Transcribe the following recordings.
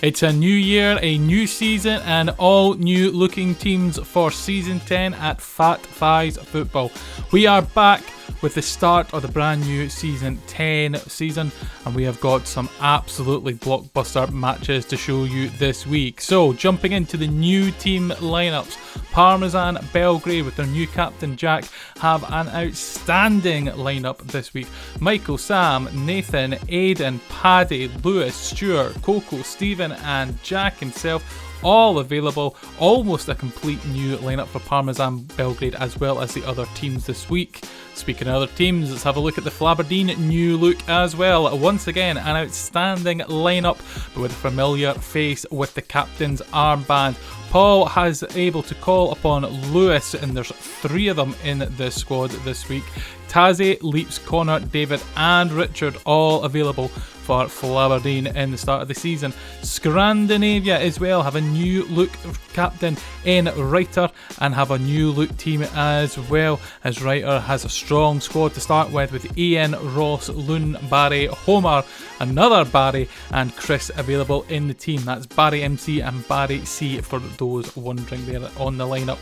It's a new year, a new season, and all new looking teams for Season 10 at Fat Fives Football. We are back with the start of the brand new Season 10 season, and we have got some absolutely blockbuster matches to show you this week. So, jumping into the new team lineups, Parmesan, Belgrade with their new captain Jack have an outstanding lineup this week. Michael, Sam, Nathan, Aidan, Paddy, Lewis, Stuart, Coco, Stephen and Jack himself all available. Almost a complete new lineup for Parmesan, Belgrade as well as the other teams this week. Speaking of other teams, let's have a look at the Flaberdeen new look as well. Once again, an outstanding lineup, but with a familiar face with the captain's armband. Paul has able to call upon Lewis, and there's 3 of them in the squad this week. Tazi, Leaps, Connor, David and Richard all available for Flaberdeen in the start of the season. Scrandinavia as well have a new look captain in Reiter and have a new look team as well, as Reiter has a strong squad to start with Ian, Ross, Loon, Barry, Homer, another Barry and Chris available in the team. That's Barry MC and Barry C for those wondering there on the lineup.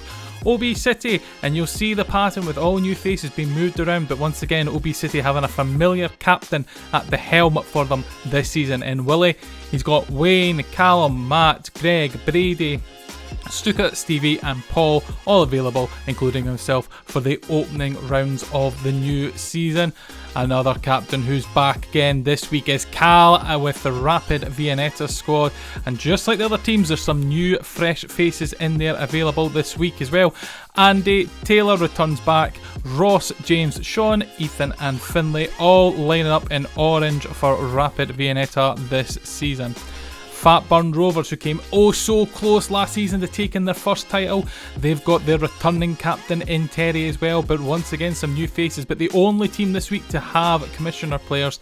O.B City, and you'll see the pattern with all new faces being moved around, but once again O.B City having a familiar captain at the helm for them this season in Willie. He's got Wayne, Callum, Matt, Greg, Brady, Stuka, Stevie and Paul all available, including himself, for the opening rounds of the new season. Another captain who's back again this week is Cal with the Rapid Viennetta squad, and just like the other teams, there's some new fresh faces in there available this week as well. Andy Taylor returns back, Ross, James, Sean, Ethan and Finlay all lining up in orange for Rapid Viennetta this season. Fatburn Rovers, who came oh so close last season to taking their first title, they've got their returning captain in Terry as well, but once again some new faces, but the only team this week to have commissioner players.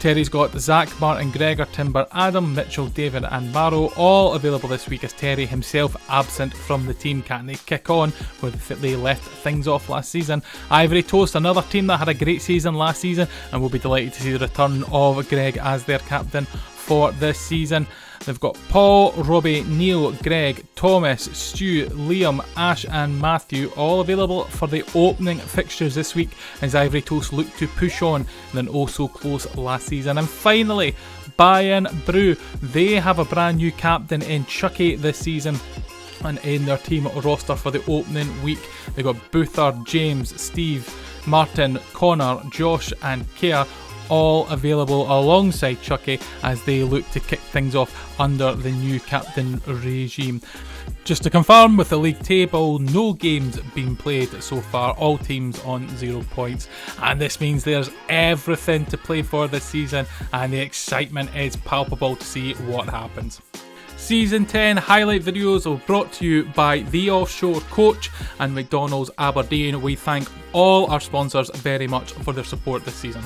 Terry's got Zach, Martin, Gregor, Timber, Adam, Mitchell, David and Barrow all available this week, as Terry himself absent from the team. Can't they kick on with they left things off last season? Ivory Toast, another team that had a great season last season, and will be delighted to see the return of Greg as their captain for this season. They've got Paul, Robbie, Neil, Greg, Thomas, Stu, Liam, Ash and Matthew all available for the opening fixtures this week, as Ivory Toast look to push on than also close last season. And finally, Bayern Bru, they have a brand new captain in Chucky this season, and in their team roster for the opening week they've got Boothard, James, Steve, Martin, Connor, Josh and Kia all available alongside Chucky as they look to kick things off under the new captain regime. Just to confirm, with the league table, no games being played so far, all teams on 0 points, and this means there's everything to play for this season and the excitement is palpable to see what happens. Season 10 highlight videos are brought to you by The Offshore Coach and McDonald's Aberdeen. We thank all our sponsors very much for their support this season.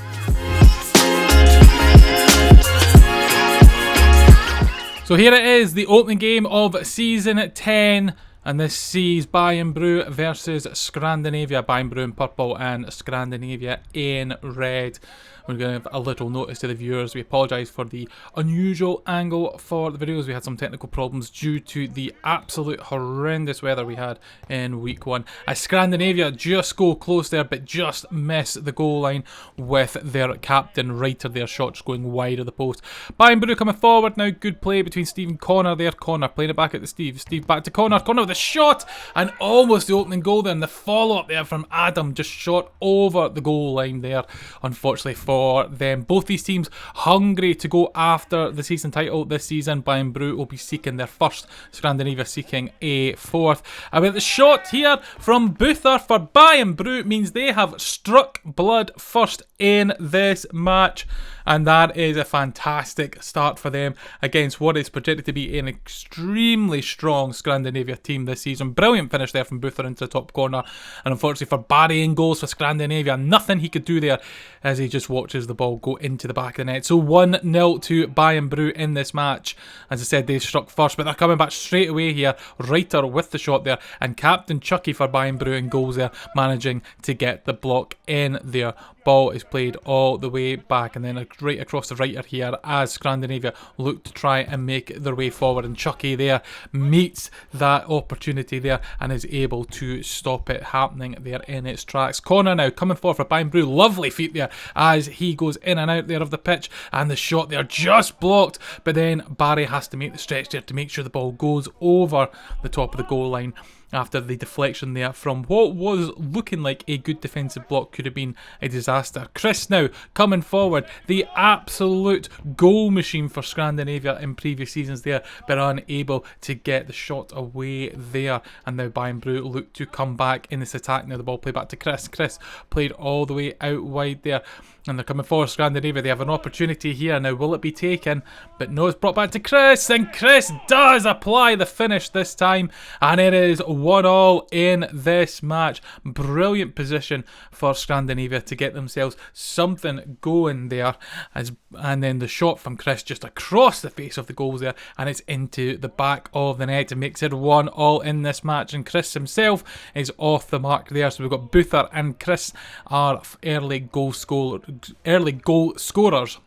So here it is, the opening game of Season 10, and this sees Bayern Bru versus Scrandinavia. Bayern Bru in purple and Scrandinavia in red. We're going to give a little notice to the viewers. We apologise for the unusual angle for the videos. We had some technical problems due to the absolute horrendous weather we had in week 1. As Scrandinavia just go close there, but just miss the goal line with their captain Reiter. Their shots going wide of the post. Bayern Bru coming forward now. Good play between Steve and Connor there. Connor playing it back at the Steve. Steve back to Connor. Connor with a shot and almost the opening goal there. And the follow up there from Adam just shot over the goal line there, unfortunately for them. Both these teams hungry to go after the season title this season. Bayern Bru will be seeking their first, Scrandinavia seeking a fourth. And with the shot here from Buther for Bayern Bru means they have struck blood first in this match, and that is a fantastic start for them against what is projected to be an extremely strong Scandinavia team game this season. Brilliant finish there from Buther into the top corner, and unfortunately for Barry in goals for Scrandinavia, nothing he could do there as he just watches the ball go into the back of the net. So 1-0 to Bayern Bru in this match. As I said, they struck first, but they're coming back straight away here. Reiter with the shot there, and Captain Chucky for Bayern Bru in goals there, managing to get the block in there. Ball is played all the way back and then right across the Reiter here as Scandinavia look to try and make their way forward, and Chucky there meets that opportunity there and is able to stop it happening there in its tracks. Corner now coming forward for Bayern Bru. Lovely feet there as he goes in and out there of the pitch, and the shot there just blocked, but then Barry has to make the stretch there to make sure the ball goes over the top of the goal line after the deflection there from what was looking like a good defensive block could have been a disaster. Chris now coming forward, the absolute goal machine for Scandinavia in previous seasons there, but unable to get the shot away there. And now Bayern Bru look to come back in this attack. Now the ball played back to Chris. Chris played all the way out wide there, and they're coming forward. Scandinavia, they have an opportunity here. Now will it be taken? But no, it's brought back to Chris, and Chris does apply the finish this time, and it is 1-1 in this match. Brilliant position for Scandinavia to get themselves something going there, and then the shot from Chris just across the face of the goals there, and it's into the back of the net. It makes it 1-1 in this match, and Chris himself is off the mark there. So we've got Buther and Chris are early goal scorers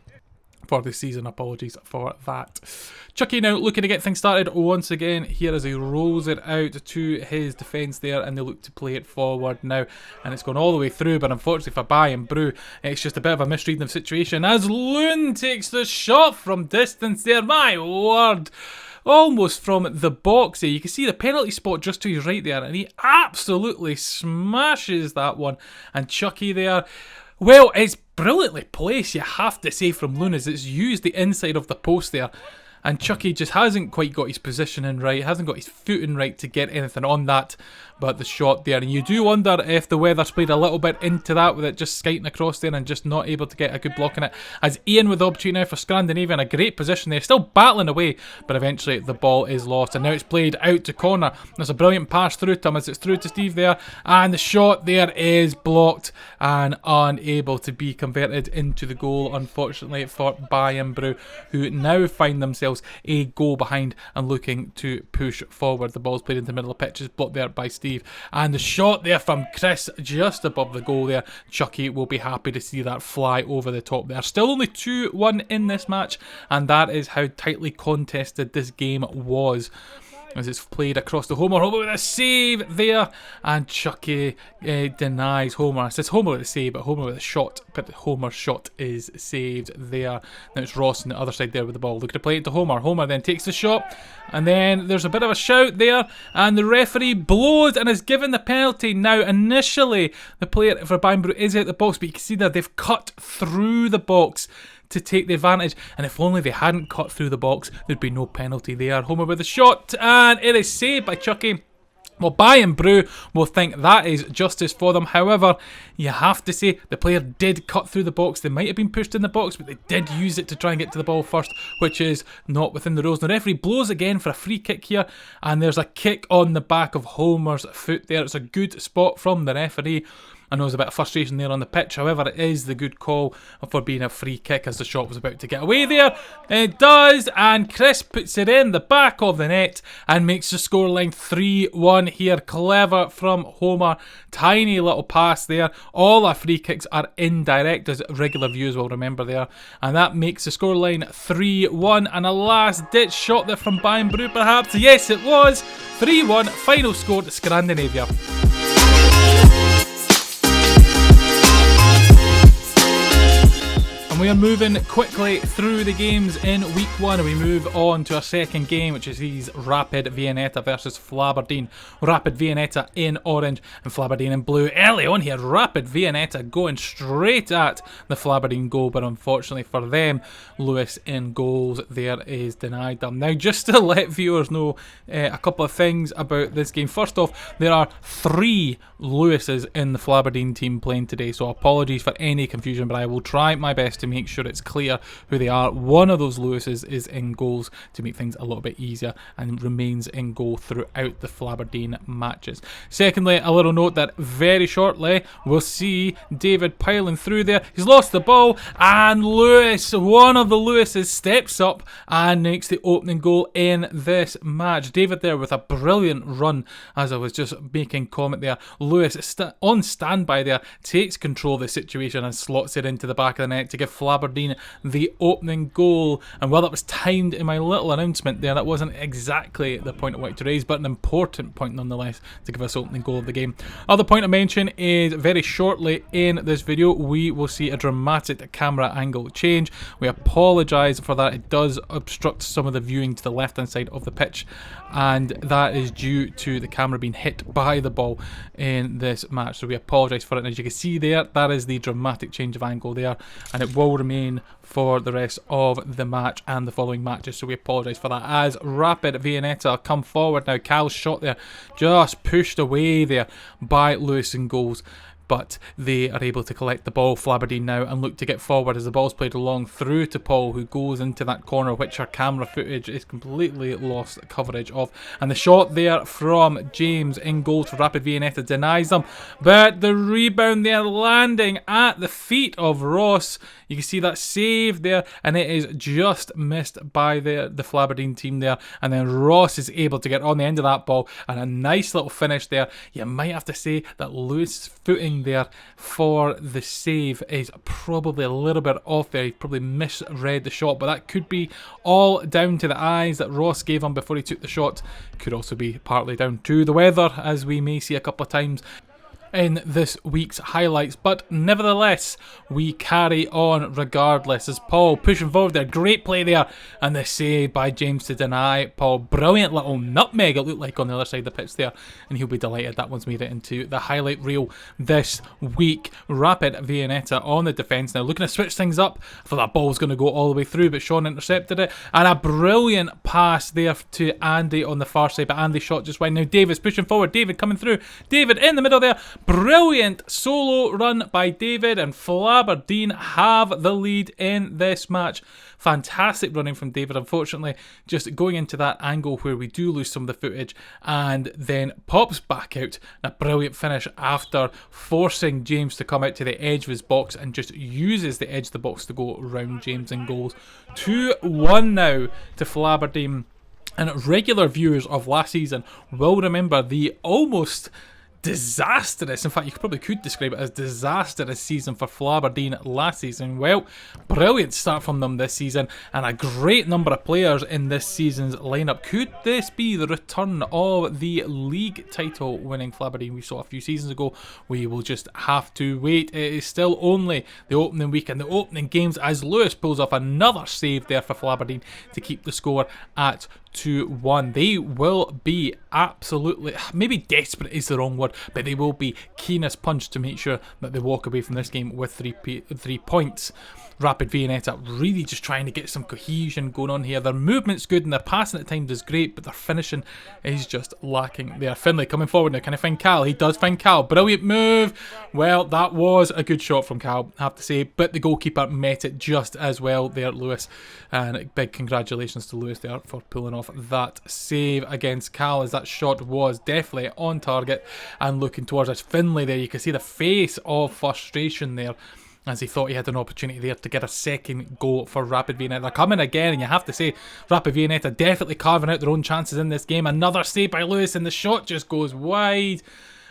for this season. Apologies for that. Chucky now looking to get things started once again here as he rolls it out to his defence there, and they look to play it forward now, and it's gone all the way through, but unfortunately for Bayern Bru, it's just a bit of a misreading of the situation as Loon takes the shot from distance there. My word, almost from the box there. You can see the penalty spot just to his right there, and he absolutely smashes that one. And Chucky there, well, it's brilliantly placed, you have to say, from Loon, as it's used the inside of the post there. And Chucky just hasn't quite got his positioning right, hasn't got his footing right to get anything on that. But the shot there, and you do wonder if the weather's played a little bit into that, with it just skiting across there and just not able to get a good block in it. As Ian with the opportunity now for Scandinavia in a great position there, still battling away, but eventually the ball is lost, and now it's played out to corner. There's a brilliant pass through to him as it's through to Steve there, and the shot there is blocked and unable to be converted into the goal, unfortunately for Bayern Bru, who now find themselves a goal behind and looking to push forward. The ball's played into the middle of the pitch, is blocked there by Steve, and the shot there from Chris just above the goal there. Chucky will be happy to see that fly over the top there. Still only 2-1 in this match, and that is how tightly contested this game was. As it's played across the Homer with a save there, and Chucky denies Homer. It says Homer with a save, but Homer with a shot, but Homer's shot is saved there. Now it's Ross on the other side there with the ball, looking to play it to Homer. Homer then takes the shot, and then there's a bit of a shout there, and the referee blows and is given the penalty. Now initially the player for Bayern Bru is out the box, but you can see that they've cut through the box to take the advantage, and if only they hadn't cut through the box, there'd be no penalty there. Homer with a shot, and it is saved by Chucky. Well, Bayern Bru will think that is justice for them. However, you have to say the player did cut through the box. They might have been pushed in the box, but they did use it to try and get to the ball first, which is not within the rules. The referee blows again for a free kick here, and there's a kick on the back of Homer's foot there. It's a good spot from the referee. I know there's a bit of frustration there on the pitch, however it is the good call for being a free kick as the shot was about to get away there. It does, and Chris puts it in the back of the net and makes the scoreline 3-1 here. Clever from Homer, tiny little pass there. All our free kicks are indirect, as regular viewers will remember there, and that makes the scoreline 3-1, and a last ditch shot there from Bayern Bru perhaps. Yes, it was 3-1, final score to Scandinavia. We are moving quickly through the games in week 1, and we move on to our second game, which is these Rapid Viennetta versus Flaberdeen. Rapid Viennetta in orange and Flaberdeen in blue. Early on here, Rapid Viennetta going straight at the Flaberdeen goal, but unfortunately for them, Lewis in goals there is denied them. Now, just to let viewers know a couple of things about this game. First off, there are 3 Lewises in the Flaberdeen team playing today, so apologies for any confusion, but I will try my best to make sure it's clear who they are. One of those Lewises is in goals to make things a little bit easier and remains in goal throughout the Flaberdeen matches. Secondly, a little note that very shortly we'll see David piling through there. He's lost the ball, and Lewis, one of the Lewises, steps up and makes the opening goal in this match. David there with a brilliant run, as I was just making comment there. Lewis on standby there, takes control of the situation and slots it into the back of the net to give Flaberdeen the opening goal. And while that was timed in my little announcement there, that wasn't exactly the point I wanted to raise, but an important point nonetheless to give us opening goal of the game. Other point to mention is very shortly in this video we will see a dramatic camera angle change. We apologise for that. It does obstruct some of the viewing to the left hand side of the pitch, and that is due to the camera being hit by the ball in this match, so we apologise for it. And as you can see there, that is the dramatic change of angle there, and it will remain for the rest of the match and the following matches, so we apologise for that. As Rapid Viennetta come forward now, Cal's shot there just pushed away there by Lewis in goals, but they are able to collect the ball, Flaberdeen now, and look to get forward as the ball's played along through to Paul, who goes into that corner, which our camera footage is completely lost coverage of. And the shot there from James in goal for Rapid Viennetta denies them, but the rebound there landing at the feet of Ross. You can see that save there, and it is just missed by the Flaberdeen team there. And then Ross is able to get on the end of that ball, and a nice little finish there. You might have to say that Lewis' footing there for the save is probably a little bit off there. He probably misread the shot, but that could be all down to the eyes that Ross gave him before he took the shot. Could also be partly down to the weather, as we may see a couple of times in this week's highlights, but nevertheless we carry on regardless as Paul pushing forward there. Great play there, and the save by James to deny Paul. Brilliant little nutmeg it looked like on the other side of the pitch there, and he'll be delighted that one's made it into the highlight reel this week. Rapid Viennetta on the defence now, looking to switch things up. I thought that ball was going to go all the way through, but Sean intercepted it, and a brilliant pass there to Andy on the far side, but Andy's shot just wide. Now David's pushing forward, David coming through, David in the middle there. Brilliant solo run by David, and Flaberdeen have the lead in this match. Fantastic running from David, unfortunately just going into that angle where we do lose some of the footage, and then pops back out. A brilliant finish after forcing James to come out to the edge of his box, and just uses the edge of the box to go around James in goals. 2-1 now to Flaberdeen, and regular viewers of last season will remember the almost disastrous, in fact you probably could describe it as disastrous season for Flaberdeen last season. Well, brilliant start from them this season, and a great number of players in this season's lineup. Could this be the return of the league title winning Flaberdeen we saw a few seasons ago? We will just have to wait. It is still only the opening week and the opening games, as Lewis pulls off another save there for Flaberdeen to keep the score at 2-1. They will be absolutely, maybe desperate is the wrong word, but they will be keen as punch to make sure that they walk away from this game with 3 points. Rapid Viennetta really just trying to get some cohesion going on here. Their movement's good and their passing at times is great, but their finishing is just lacking there. Finlay coming forward now. Can I find Cal? He does find Cal. Brilliant move. Well, that was a good shot from Cal, I have to say, but the goalkeeper met it just as well there, Lewis. And big congratulations to Lewis there for pulling off that save against Cal, as that shot was definitely on target. And looking towards us, Finlay there, you can see the face of frustration there, as he thought he had an opportunity there to get a second goal for Rapid Viennetta. They're coming again, and you have to say, Rapid Viennetta definitely carving out their own chances in this game. Another save by Lewis, and the shot just goes wide.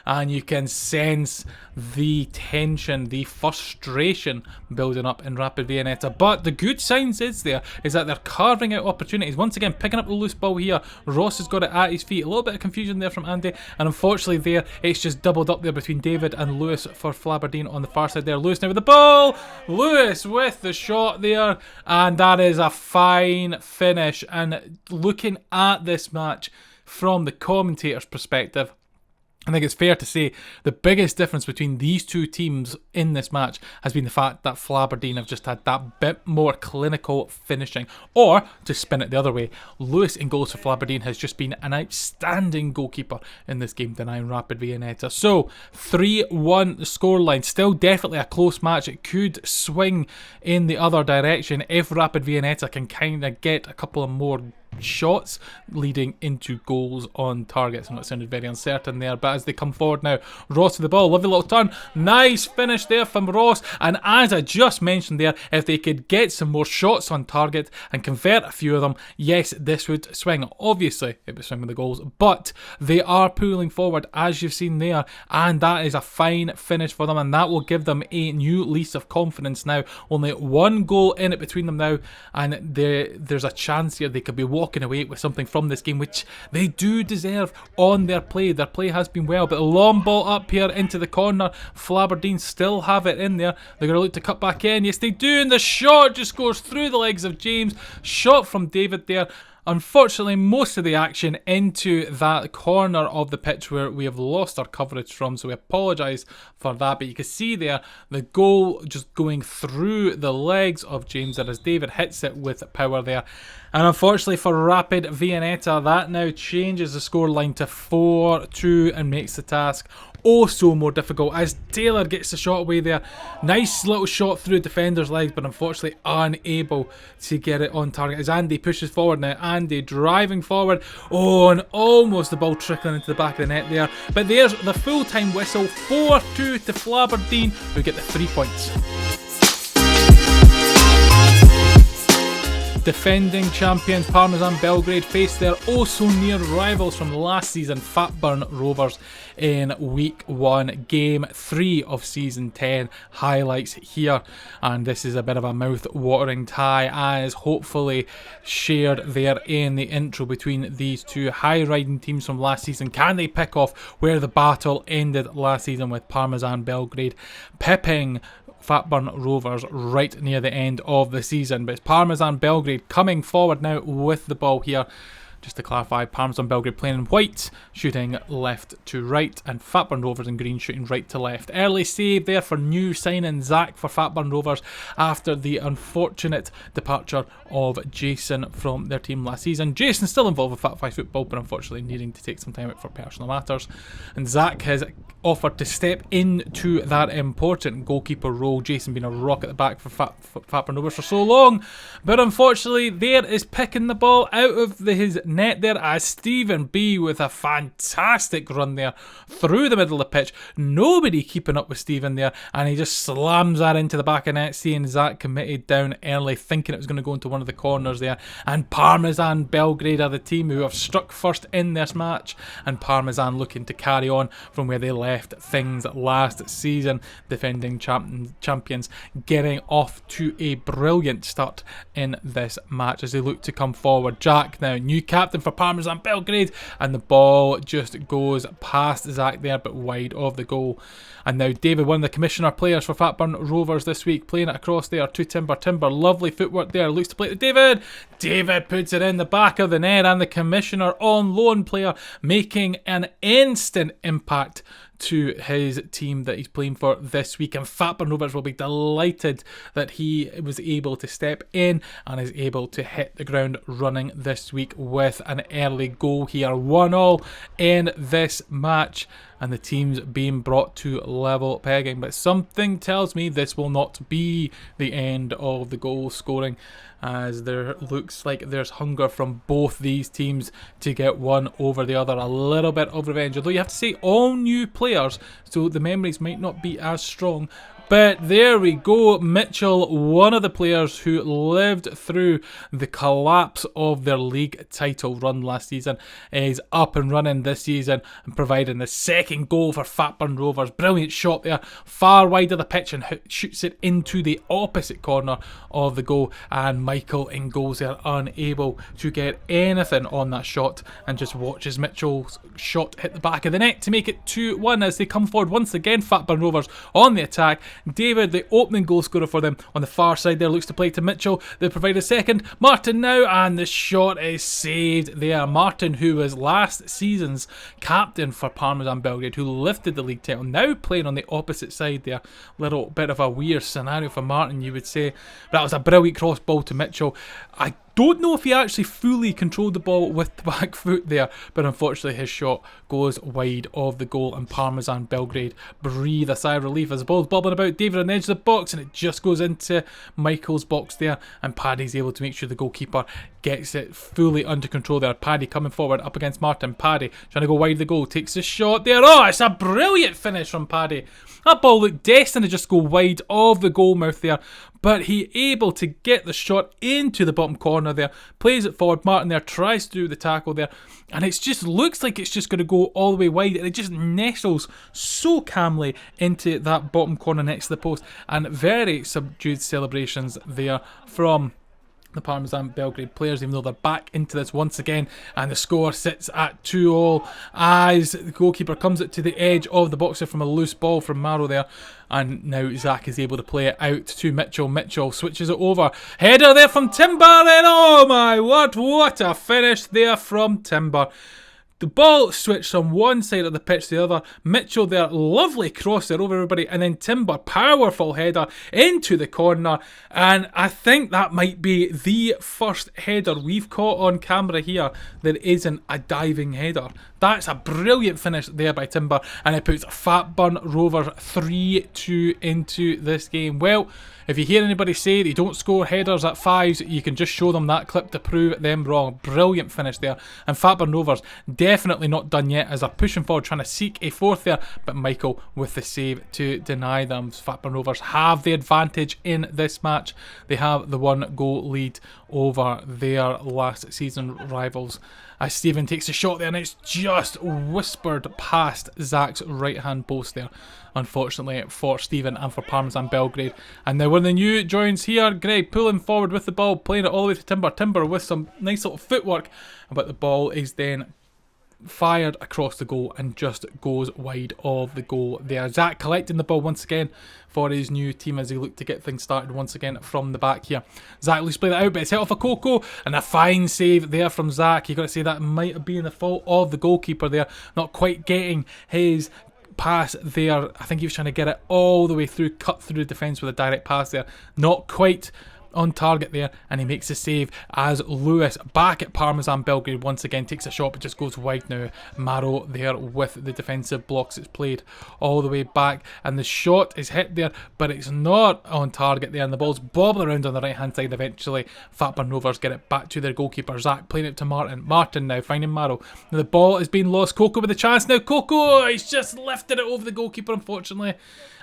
And you can sense the tension, the frustration building up in Rapid Viennetta. But the good signs is that they're carving out opportunities. Once again, picking up the loose ball here. Ross has got it at his feet. A little bit of confusion there from Andy. And unfortunately there, it's just doubled up there between David and Lewis for Flaberdeen on the far side there. Lewis now with the ball. Lewis with the shot there. And that is a fine finish. And looking at this match from the commentator's perspective, I think it's fair to say the biggest difference between these two teams in this match has been the fact that Flaberdeen have just had that bit more clinical finishing. Or, to spin it the other way, Lewis in goals for Flaberdeen has just been an outstanding goalkeeper in this game, denying Rapid Viennetta. So, 3-1 scoreline. Still definitely a close match. It could swing in the other direction if Rapid Viennetta can kind of get a couple of more shots leading into goals on targets. I know it sounded very uncertain there, but as they come forward now, Ross with the ball, lovely little turn, nice finish there from Ross, and as I just mentioned there, if they could get some more shots on target and convert a few of them, yes, this would swing. Obviously it would swing with the goals, but they are pulling forward as you've seen there, and that is a fine finish for them, and that will give them a new lease of confidence now. Only one goal in it between them now, and there's a chance here they could be walking away with something from this game, which they do deserve on their play. Their play has been well, but a long ball up here into the corner. Flaberdeen still have it in there. They're going to look to cut back in. Yes, they do, and the shot just goes through the legs of James. Shot from David there. Unfortunately, most of the action into that corner of the pitch where we have lost our coverage from, so we apologise for that. But you can see there the goal just going through the legs of James, and as David hits it with power there. And unfortunately for Rapid Viennetta, that now changes the scoreline to 4-2 and makes the task so more difficult as Taylor gets the shot away there. Nice little shot through defender's legs, but unfortunately unable to get it on target as Andy pushes forward now. Andy driving forward. Oh, and almost the ball trickling into the back of the net there. But there's the full-time whistle. 4-2 to Flaberdeen, who get the 3 points. Defending champions Parmesan Belgrade face their oh-so-near rivals from last season, Fatburn Rovers, in Week 1, Game 3 of Season 10. Highlights here, and this is a bit of a mouth-watering tie, as hopefully shared there in the intro between these two high-riding teams from last season. Can they pick off where the battle ended last season with Parmesan Belgrade pipping Fatburn Rovers right near the end of the season? But it's Parmesan Belgrade coming forward now with the ball here. Just to clarify, Parmesan Belgrade playing in white, shooting left to right, and Fatburn Rovers in green shooting right to left. Early save there for new signing Zach for Fatburn Rovers after the unfortunate departure of Jason from their team last season. Jason still involved with Fat 5 football, but unfortunately needing to take some time out for personal matters. And Zach has offered to step into that important goalkeeper role. Jason being a rock at the back for Fatburn Rovers for so long, but unfortunately there is picking the ball out of his net there as Stephen B with a fantastic run there through the middle of the pitch. Nobody keeping up with Stephen there, and he just slams that into the back of net, seeing Zach committed down early, thinking it was going to go into one of the corners there. And Parmesan Belgrade are the team who have struck first in this match, and Parmesan looking to carry on from where they left things last season. Defending champions getting off to a brilliant start in this match as they look to come forward. Jack now, new captain for Parmesan Belgrade, and the ball just goes past Zach there but wide of the goal. And now David, one of the commissioner players for Fatburn Rovers this week, playing it across there to Timber. Lovely footwork there, looks to play to David. David puts it in the back of the net, and the commissioner on loan player making an instant impact to his team that he's playing for this week. And Fatburn Rovers will be delighted that he was able to step in and is able to hit the ground running this week with an early goal here. 1-1 in this match, and the teams being brought to level pegging. But something tells me this will not be the end of the goal scoring, as there looks like there's hunger from both these teams to get one over the other. A little bit of revenge, although you have to say all new players, so the memories might not be as strong. But there we go, Mitchell, one of the players who lived through the collapse of their league title run last season, is up and running this season and providing the second goal for Fatburn Rovers. Brilliant shot there, far wide of the pitch, and shoots it into the opposite corner of the goal. And Michael in goals there, unable to get anything on that shot, and just watches Mitchell's shot hit the back of the net to make it 2-1 as they come forward once again. Fatburn Rovers on the attack, David, the opening goal scorer for them on the far side there, looks to play to Mitchell. They provide a second. Martin now, and the shot is saved there. Martin, who was last season's captain for Parmesan Belgrade, who lifted the league title, now playing on the opposite side there. Little bit of a weird scenario for Martin, you would say. But that was a brilliant cross ball to Mitchell. I don't know if he actually fully controlled the ball with the back foot there, but unfortunately his shot goes wide of the goal, and Parmesan Belgrade breathe a sigh of relief as the ball's bobbling about David on the edge of the box, and it just goes into Michael's box there, and Paddy's able to make sure the goalkeeper gets it fully under control there. Paddy coming forward up against Martin. Paddy trying to go wide of the goal, takes the shot there. Oh, it's a brilliant finish from Paddy. That ball looked destined to just go wide of the goal mouth there, but he able to get the shot into the bottom corner there, plays it forward. Martin there tries to do the tackle there, and it just looks like it's just going to go all the way wide, and it just nestles so calmly into that bottom corner next to the post, and very subdued celebrations there from the Parmesan Belgrade players, even though they're back into this once again, and the score sits at 2-2 as the goalkeeper comes it to the edge of the box from a loose ball from Maro there, and now Zach is able to play it out to Mitchell. Mitchell switches it over, header there from Timber, and oh my word, what a finish there from Timber. The ball switched from one side of the pitch to the other. Mitchell there, lovely cross there over everybody, and then Timber, powerful header into the corner, and I think that might be the first header we've caught on camera here that isn't a diving header. That's a brilliant finish there by Timber, and it puts Fatburn Rovers 3-2 into this game. Well, if you hear anybody say they don't score headers at fives, you can just show them that clip to prove them wrong. Brilliant finish there. And Fatburn Rovers definitely not done yet as they're pushing forward, trying to seek a fourth there, but Michael with the save to deny them. Fatburn Rovers have the advantage in this match. They have the 1-goal lead over their last season rivals. As Stephen takes a shot there, and it's just whispered past Zach's right hand post there, unfortunately for Stephen and for Parmesan Belgrade. And now one of the new joins here, Greg pulling forward with the ball, playing it all the way to Timber. Timber with some nice little footwork, but the ball is then fired across the goal and just goes wide of the goal there. Zach collecting the ball once again for his new team as he looked to get things started once again from the back here. Zach looks to play that out, but it's hit off a Coco, and a fine save there from Zach. You got to say that might have been the fault of the goalkeeper there, not quite getting his pass there. I think he was trying to get it all the way through, cut through the defence with a direct pass there. Not quite on target there, and he makes a save as Lewis back at Parmesan Belgrade once again takes a shot but just goes wide now. Maro there with the defensive blocks. It's played all the way back, and the shot is hit there, but it's not on target there, and the ball's bobbling around on the right hand side. Eventually Fatburn Rovers get it back to their goalkeeper Zach, playing it to Martin. Martin now finding Maro. Now the ball is being lost. Coco with a chance now. Coco, he's just lifted it over the goalkeeper unfortunately,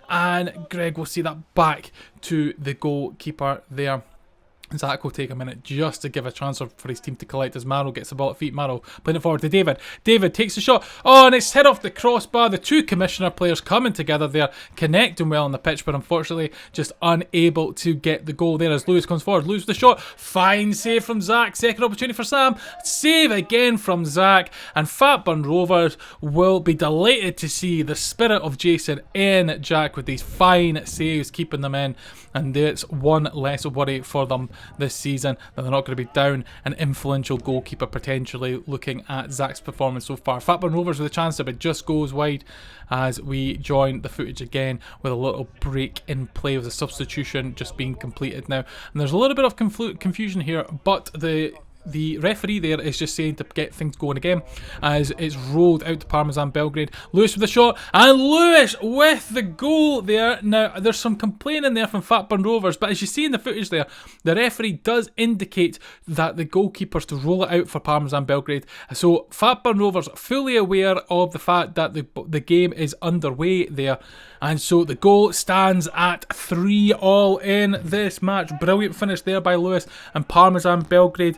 and Greg will see that back to the goalkeeper there. Zach will take a minute just to give a chance for his team to collect as Maro gets the ball at feet. Maro playing it forward to David. David takes the shot. Oh, and it's hit off the crossbar. The two commissioner players coming together there, connecting well on the pitch, but unfortunately just unable to get the goal there as Lewis comes forward. Lewis with the shot. Fine save from Zach. Second opportunity for Sam. Save again from Zach. And Fatburn Rovers will be delighted to see the spirit of Jason in Jack with these fine saves, keeping them in. And there's one less worry for them this season, that they're not going to be down an influential goalkeeper potentially, looking at Zach's performance so far. Fatburn Rovers with a chance there, but just goes wide as we join the footage again with a little break in play with a substitution just being completed now. And there's a little bit of confusion here, but the referee there is just saying to get things going again as it's rolled out to Parmesan Belgrade. Lewis with the shot, and Lewis with the goal there. Now there's some complaining there from Fatburn Rovers, but as you see in the footage there, the referee does indicate that the goalkeeper's to roll it out for Parmesan Belgrade. So Fatburn Rovers fully aware of the fact that the game is underway there, and so the goal stands at 3-3 in this match. Brilliant finish there by Lewis, and Parmesan Belgrade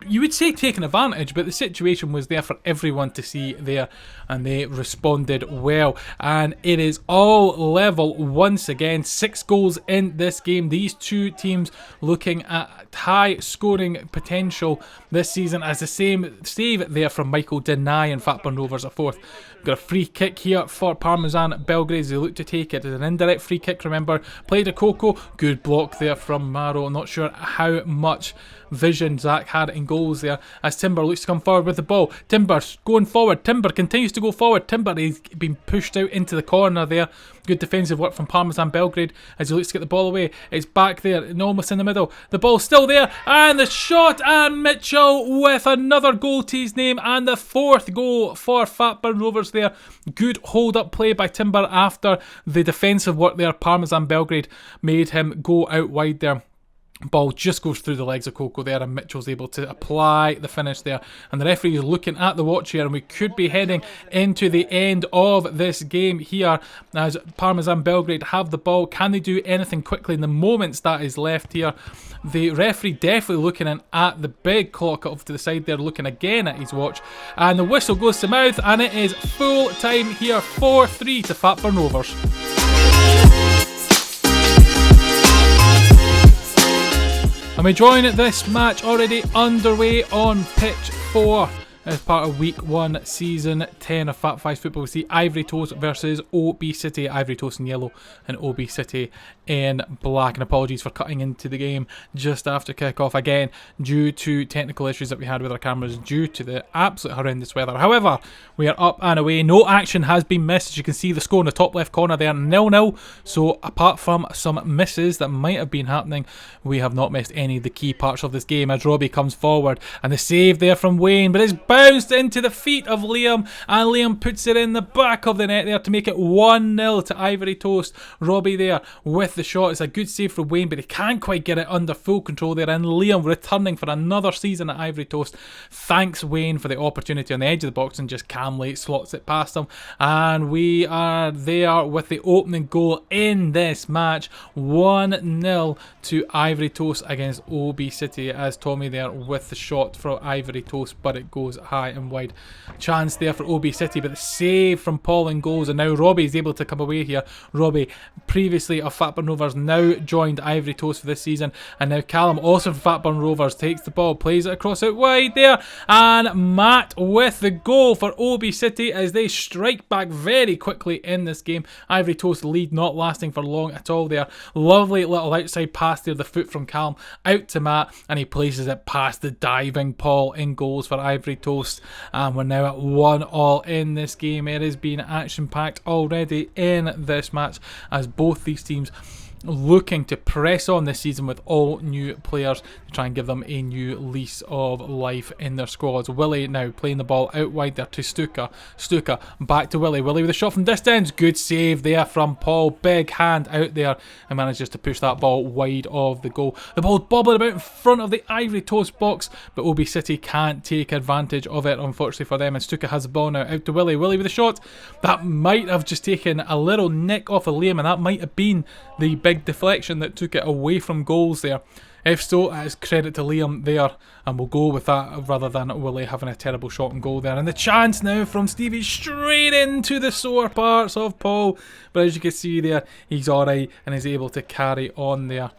you would say taking advantage, but the situation was there for everyone to see there, and they responded well. And it is all level once again. 6 goals in this game. These two teams looking at high scoring potential this season, as the same save there from Michael denying Fatburn Rovers a fourth. Got a free kick here for Parmesan Belgrade as they look to take it. It's an indirect free kick, remember. Played a Coco. Good block there from Maro. Not sure how much vision Zach had in goals there as Timber looks to come forward with the ball. Timber's going forward. Timber continues to go forward. Timber, he's been pushed out into the corner there. Good defensive work from Parmesan Belgrade as he looks to get the ball away. It's back there, almost in the middle. The ball's still there, and the shot, and Mitchell with another goal to his name, and the 4th goal for Fatburn Rovers there. Good hold-up play by Timber after the defensive work there. Parmesan Belgrade made him go out wide there. Ball just goes through the legs of Coco there, and Mitchell's able to apply the finish there. And the referee is looking at the watch here, and we could be heading into the end of this game here as Parmesan Belgrade have the ball. Can they do anything quickly in the moments that is left here? The referee definitely looking in at the big clock off to the side there, looking again at his watch, and the whistle goes to mouth, and it is full time here, 4-3 to Fatburn Rovers. And we join this match already underway on pitch 4 as part of week 1 season 10 of Fat Fives football. We see Ivory Toast versus O.B City. Ivory Toast in yellow and O.B City in black. And apologies for cutting into the game just after kick-off again due to technical issues that we had with our cameras due to the absolute horrendous weather. However, we are up and away. No action has been missed. As you can see, the score in the top left corner there, 0-0. So apart from some misses that might have been happening, we have not missed any of the key parts of this game as Robbie comes forward. And the save there from Wayne, but it's bounced into the feet of Liam, and Liam puts it in the back of the net there to make it 1-0 to Ivory Toast. Robbie there with the shot. It's a good save for Wayne, but he can't quite get it under full control there, and Liam returning for another season at Ivory Toast thanks Wayne for the opportunity on the edge of the box and just calmly slots it past him. And we are there with the opening goal in this match, 1-0 to Ivory Toast against O.B City, as Tommy there with the shot from Ivory Toast, but it goes high and wide. Chance there for O.B City, but the save from Paul in goals, and now Robbie is able to come away here. Robbie, previously of Fatburn Rovers, now joined Ivory Toast for this season, and now Callum, also from Fatburn Rovers, takes the ball, plays it across out wide there, and Matt with the goal for O.B City as they strike back very quickly in this game. Ivory Toast lead not lasting for long at all there. Lovely little outside pass there, the foot from Callum out to Matt, and he places it past the diving Paul in goals for Ivory Toast. And we're now at 1-1 in this game. It has been action packed already in this match as both these teams looking to press on this season with all new players to try and give them a new lease of life in their squads. Willie now playing the ball out wide there to Stuka. Stuka back to Willie. Willie with a shot from distance. Good save there from Paul. Big hand out there and manages to push that ball wide of the goal. The ball's bobbling about in front of the Ivory Toast box, but O.B City can't take advantage of it, unfortunately for them. And Stuka has the ball now out to Willie. Willie with a shot. That might have just taken a little nick off of Liam, and that might have been the big deflection that took it away from goals there. If so, it's credit to Liam there, and we'll go with that rather than Willie having a terrible shot on goal there. And the chance now from Stevie straight into the sore parts of Paul, but as you can see there, he's alright and is able to carry on there.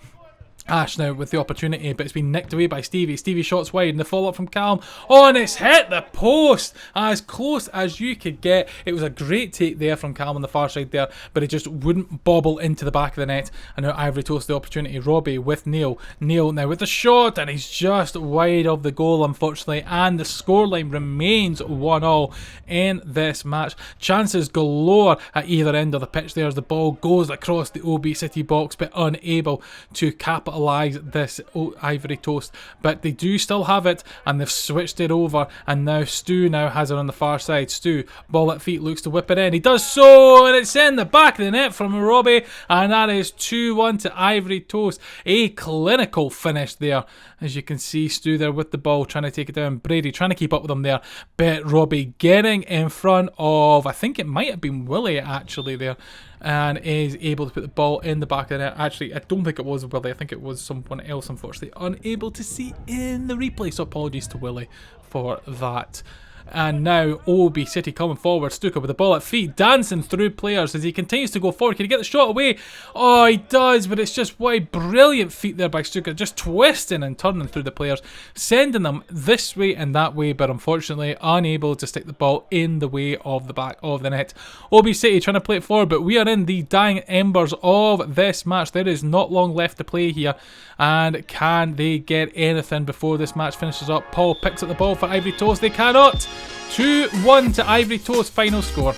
Ash now with the opportunity, but it's been nicked away by Stevie. Stevie shots wide, and the follow-up from Callum. Oh, and it's hit the post as close as you could get. It was a great take there from Callum on the far side there, but it just wouldn't bobble into the back of the net. And now Ivory Toast the opportunity. Robbie with Neil. Neil now with the shot, and he's just wide of the goal, unfortunately. And the scoreline remains 1-1 in this match. Chances galore at either end of the pitch there as the ball goes across the O.B City box, but unable to capitalise this Ivory Toast, but they do still have it, and they've switched it over, and now Stu now has it on the far side. Stu, ball at feet, looks to whip it in. He does so, and it's in the back of the net from Robbie, and that is 2-1 to Ivory Toast. A clinical finish there. As you can see, Stu there with the ball, trying to take it down. Brady trying to keep up with him there, but Robbie getting in front of, I think it might have been Willie actually there. and is able to put the ball in the back of the net. Actually, I don't think it was Willie. I think it was someone else, unfortunately, unable to see in the replay. So apologies to Willie for that. And now O.B City coming forward. Stuka with the ball at feet, dancing through players as he continues to go forward. Can he get the shot away? Oh, he does, but it's just wide. Brilliant feet there by Stuka, just twisting and turning through the players, sending them this way and that way, but unfortunately unable to stick the ball in the way of the back of the net. O.B City trying to play it forward, but we are in the dying embers of this match. There is not long left to play here, and can they get anything before this match finishes up? Paul picks up the ball for Ivory Toast. They cannot. 2-1 to Ivory Toast, final score.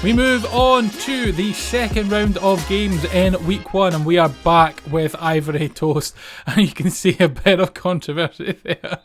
We move on to the second round of games in week 1, and we are back with Ivory Toast, and you can see a bit of controversy there.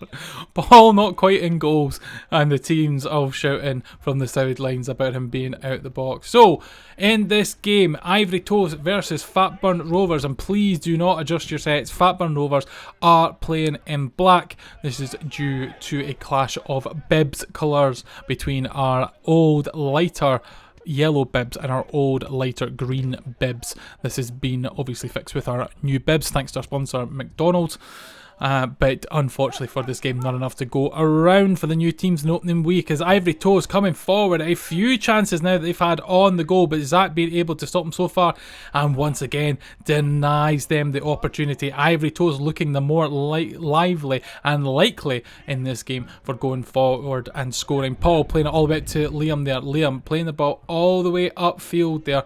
Ball not quite in goals, and the teams all shouting from the sidelines about him being out the box. So in this game, Ivory Toast versus Fatburn Rovers, and please do not adjust your sets. Fatburn Rovers are playing in black. This is due to a clash of bibs colours between our old lighter yellow bibs and our old lighter green bibs. This has been obviously fixed with our new bibs thanks to our sponsor McDonald's, but unfortunately for this game, not enough to go around for the new teams in the opening week, as Ivory Toast coming forward. A few chances now that they've had on the goal, but Zach being able to stop them so far, and once again denies them the opportunity. Ivory Toast looking the more lively and likely in this game for going forward and scoring. Paul playing it all the way to Liam there. Liam playing the ball all the way upfield there,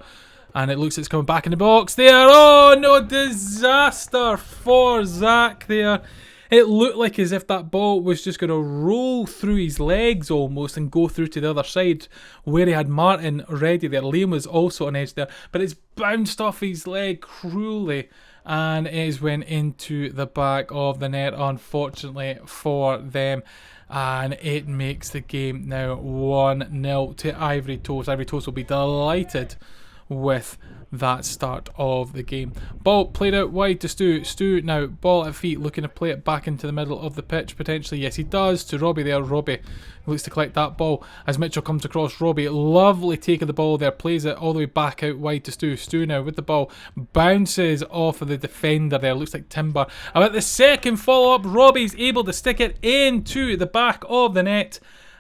and it looks like it's coming back in the box there. Oh no, disaster for Zach there. It looked like as if that ball was just going to roll through his legs almost and go through to the other side where he had Martin ready there. Liam was also on edge there, but it's bounced off his leg cruelly and it has went into the back of the net, unfortunately for them. And it makes the game now 1-0 to Ivory Toast. Ivory Toast will be delighted with that start of the game. Ball played out wide to Stu. Stu now ball at feet, looking to play it back into the middle of the pitch potentially. Yes, he does, to Robbie there. Robbie looks to collect that ball as Mitchell comes across. Robbie, lovely take of the ball there, plays it all the way back out wide to Stu. Stu now with the ball, bounces off of the defender there, looks like Timber. About the second follow-up, Robbie's able to stick it into the back of the net,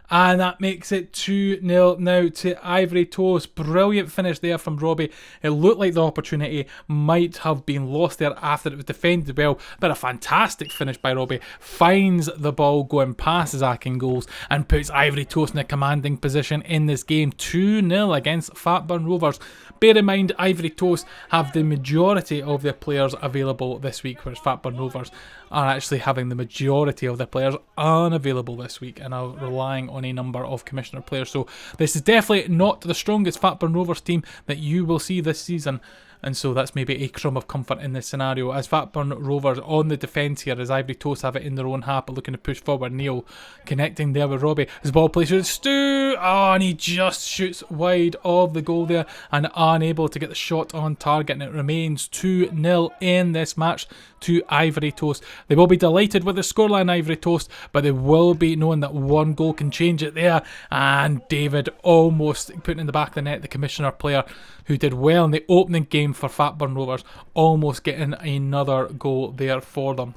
and that makes it 2-0 now to Ivory Toast. Brilliant finish there from Robbie. It looked like the opportunity might have been lost there after it was defended well, but a fantastic finish by Robbie. Finds the ball going past Zach in goals and puts Ivory Toast in a commanding position in this game. 2-0 against Fatburn Rovers. Bear in mind, Ivory Toast have the majority of their players available this week, whereas Fatburn Rovers are actually having the majority of their players unavailable this week and are relying on a number of commissioner players. So this is definitely not the strongest Fatburn Rovers team that you will see this season. And so that's maybe a crumb of comfort in this scenario, as Fatburn Rovers on the defence here, as Ivory Toast have it in their own half, but looking to push forward. Neil connecting there with Robbie. His ball plays with Stu. Oh, and he just shoots wide of the goal there and unable to get the shot on target, and it remains 2-0 in this match to Ivory Toast. They will be delighted with the scoreline, Ivory Toast, but they will be knowing that one goal can change it there. And David almost putting in the back of the net, the commissioner player who did well in the opening game for Fatburn Rovers, almost getting another goal there for them.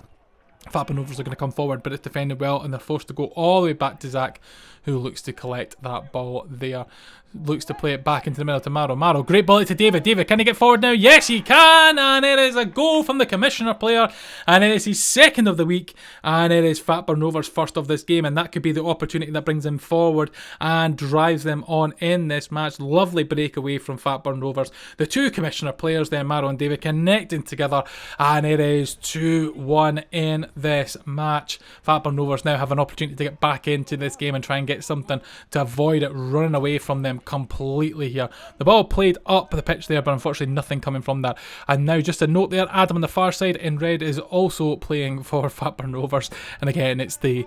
Fatburn Rovers are going to come forward, but it's defended well, and they're forced to go all the way back to Zach, who looks to collect that ball there. Looks to play it back into the middle to Maro. Maro, great ball to David. David, can he get forward now? Yes, he can, and it is a goal from the commissioner player, and it is his second of the week, and it is Fatburn Rovers' first of this game, and that could be the opportunity that brings him forward and drives them on in this match. Lovely breakaway from Fatburn Rovers. The two commissioner players there, Maro and David, connecting together, and it is 2-1 in this match. Fatburn Rovers now have an opportunity to get back into this game and try and get something to avoid it running away from them completely here. The ball played up the pitch there, but unfortunately nothing coming from that. And now just a note there, Adam on the far side in red is also playing for Fatburn Rovers, and again it's the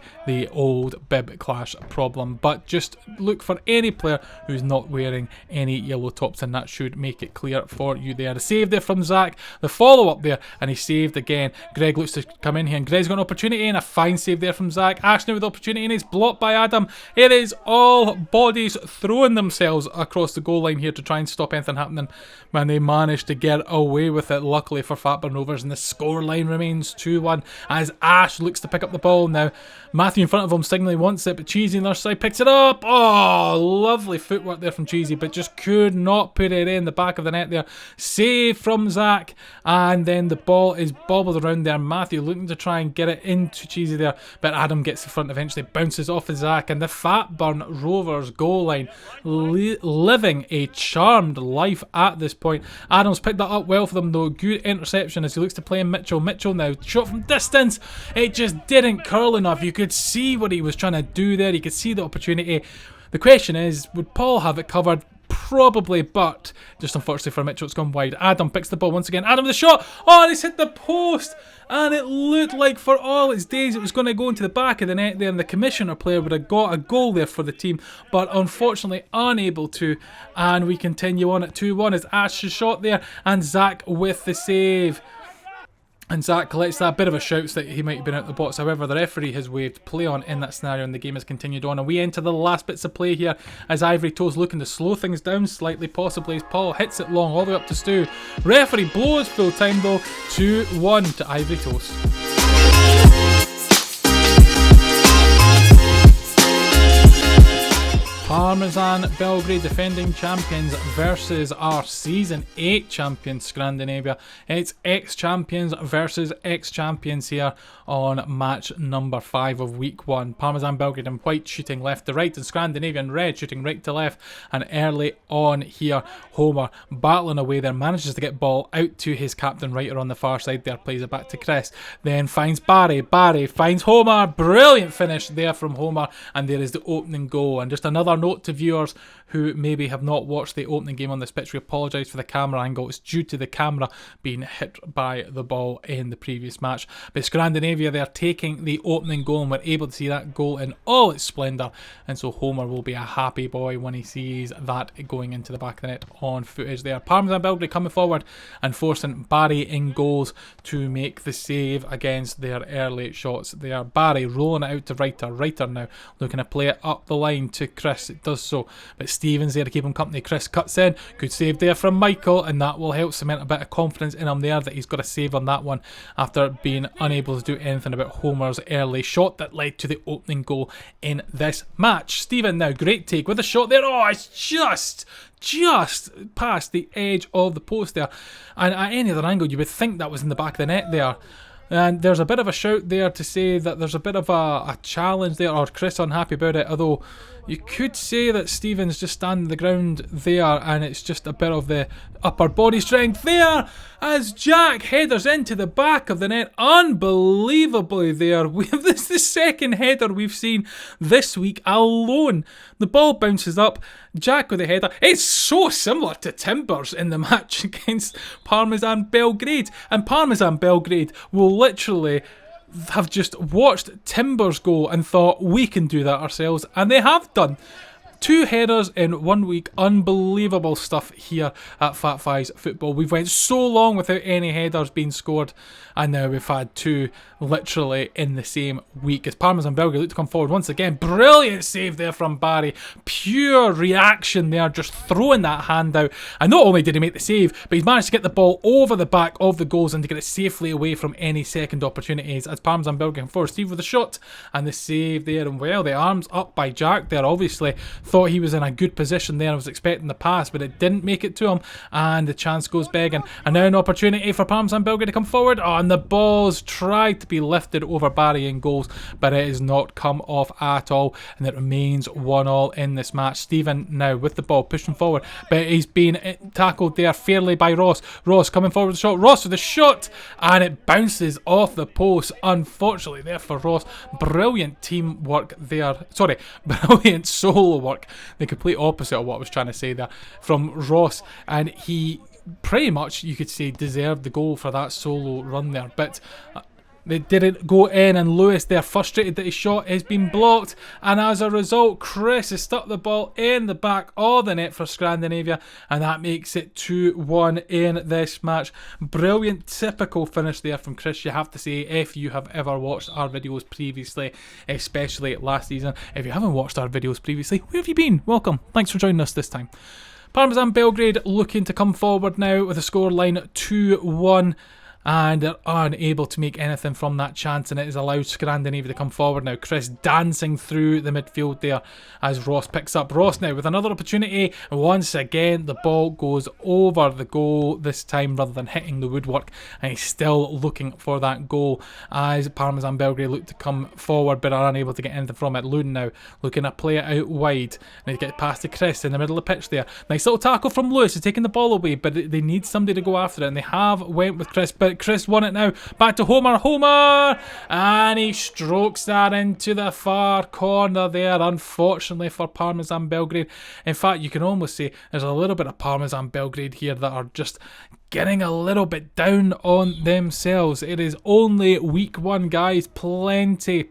old bib clash problem. But just look for any player who's not wearing any yellow tops, and that should make it clear for you there. The save there from Zach, the follow up there, and he saved again. Greg looks to come in here, and Greg Red's got an opportunity and a fine save there from Zach. Ash now with the opportunity and it's blocked by Adam. It is all bodies throwing themselves across the goal line here to try and stop anything happening. Man, they managed to get away with it, luckily for Fatburn Rovers, and the scoreline remains 2-1 as Ash looks to pick up the ball now. Matthew in front of him signally wants it, but Cheesy on the other side picks it up. Oh, lovely footwork there from Cheesy, but just could not put it in the back of the net there. Save from Zach, and then the ball is bobbled around there. Matthew looking to try and get it into Cheesy there, but Adam gets the front, eventually bounces off of Zach, and the Fatburn Rovers goal line living a charmed life at this point. Adams picked that up well for them though. Good interception as he looks to play in Mitchell. Mitchell now, shot from distance. It just didn't curl enough. You could see what he was trying to do there. You could see the opportunity. The question is, would Paul have it covered? Probably, but just unfortunately for Mitchell, it's gone wide. Adam picks the ball once again. Adam with the shot. Oh, and it's hit the post. And it looked like for all its days it was going to go into the back of the net there, and the commissioner player would have got a goal there for the team, but unfortunately unable to. And we continue on at 2-1 as Ash's shot there, and Zach with the save. And Zach collects that. Bit of a shout that he might have been out the box. However, the referee has waved play on in that scenario and the game has continued on. And we enter the last bits of play here as Ivory Toes looking to slow things down slightly, possibly as Paul hits it long all the way up to Stu. Referee blows full time though. 2-1 to Ivory Toes. Parmesan Belgrade defending champions versus our season 8 champions Scrandinavia. It's ex-champions versus ex-champions here on match number 5 of week 1. Parmesan Belgrade in white shooting left to right and Scrandinavian red shooting right to left. And early on here, Homer battling away there, manages to get ball out to his captain Writer on the far side there, plays it back to Chris, then finds Barry, Barry finds Homer, brilliant finish there from Homer, and there is the opening goal. And just another note to viewers who maybe have not watched the opening game on this pitch, we apologise for the camera angle. It's due to the camera being hit by the ball in the previous match. But Scrandinavia, they're taking the opening goal and we're able to see that goal in all its splendour, and so Homer will be a happy boy when he sees that going into the back of the net on footage there. Parmesan Belgrade coming forward and forcing Barry in goals to make the save against their early shots there. Barry rolling it out to Writer. Writer now looking to play it up the line to Chris. It does so, but Stevens there to keep him company. Chris cuts in. Good save there from Michael, and that will help cement a bit of confidence in him there that he's got a save on that one after being unable to do anything about Homer's early shot that led to the opening goal in this match. Steven now, great take with a shot there. Oh, it's just past the edge of the post there, and at any other angle you would think that was in the back of the net there. And there's a bit of a shout there to say that there's a bit of a challenge there, or Chris unhappy about it, although you could say that Stevens just standing the ground there and it's just a bit of the upper body strength there as Jack headers into the back of the net unbelievably there. This is the second header we've seen this week alone. The ball bounces up, Jack with the header. It's so similar to Timbers in the match against Parmesan Belgrade, and Parmesan Belgrade will literally have just watched Timbers go and thought we can do that ourselves, and they have done. 2 headers in 1 week. Unbelievable stuff here at Fat Fives Football. We've went so long without any headers being scored, and now we've had 2 literally in the same week. As Parmesan Belgrade look to come forward once again. Brilliant save there from Barry. Pure reaction there, just throwing that hand out. And not only did he make the save, but he's managed to get the ball over the back of the goals and to get it safely away from any second opportunities. As Parmesan Belgrade come forward, Steve with the shot and the save there. And well, the arms up by Jack there, obviously thought he was in a good position there. I was expecting the pass, but it didn't make it to him, and the chance goes begging. And now an opportunity for Parmesan Belgrade to come forward. Oh, and the ball's tried to be lifted over Barry in goals, but it has not come off at all, and it remains 1-1 in this match. Stephen now with the ball pushing forward, but he's been tackled there fairly by Ross. Ross coming forward with the shot. Ross with the shot, and it bounces off the post, unfortunately there for Ross. Brilliant teamwork there, sorry, brilliant solo work, the complete opposite of what I was trying to say there, from Ross, and he pretty much, you could say, deserved the goal for that solo run there. But They didn't go in, and Lewis, they're frustrated that his shot has been blocked, and as a result, Chris has stuck the ball in the back of the net for Scrandinavia, and that makes it 2-1 in this match. Brilliant, typical finish there from Chris, you have to say, if you have ever watched our videos previously, especially last season. If you haven't watched our videos previously, where have you been? Welcome, thanks for joining us this time. Parmesan Belgrade looking to come forward now with a scoreline 2-1. And they're unable to make anything from that chance, and it has allowed Scrandinavia to come forward now. Chris dancing through the midfield there as Ross picks up. Ross now with another opportunity. Once again, the ball goes over the goal this time rather than hitting the woodwork, and he's still looking for that goal as Parmesan Belgrade look to come forward but are unable to get anything from it. Luden now looking to play it out wide, and he gets past to Chris in the middle of the pitch there. Nice little tackle from Lewis, he's taking the ball away, but they need somebody to go after it, and they have went with Chris, but Chris won it now. Back to Homer, and he strokes that into the far corner there, unfortunately for Parmesan Belgrade. In fact, you can almost say there's a little bit of Parmesan Belgrade here that are just getting a little bit down on themselves. It is only week 1, guys. Plenty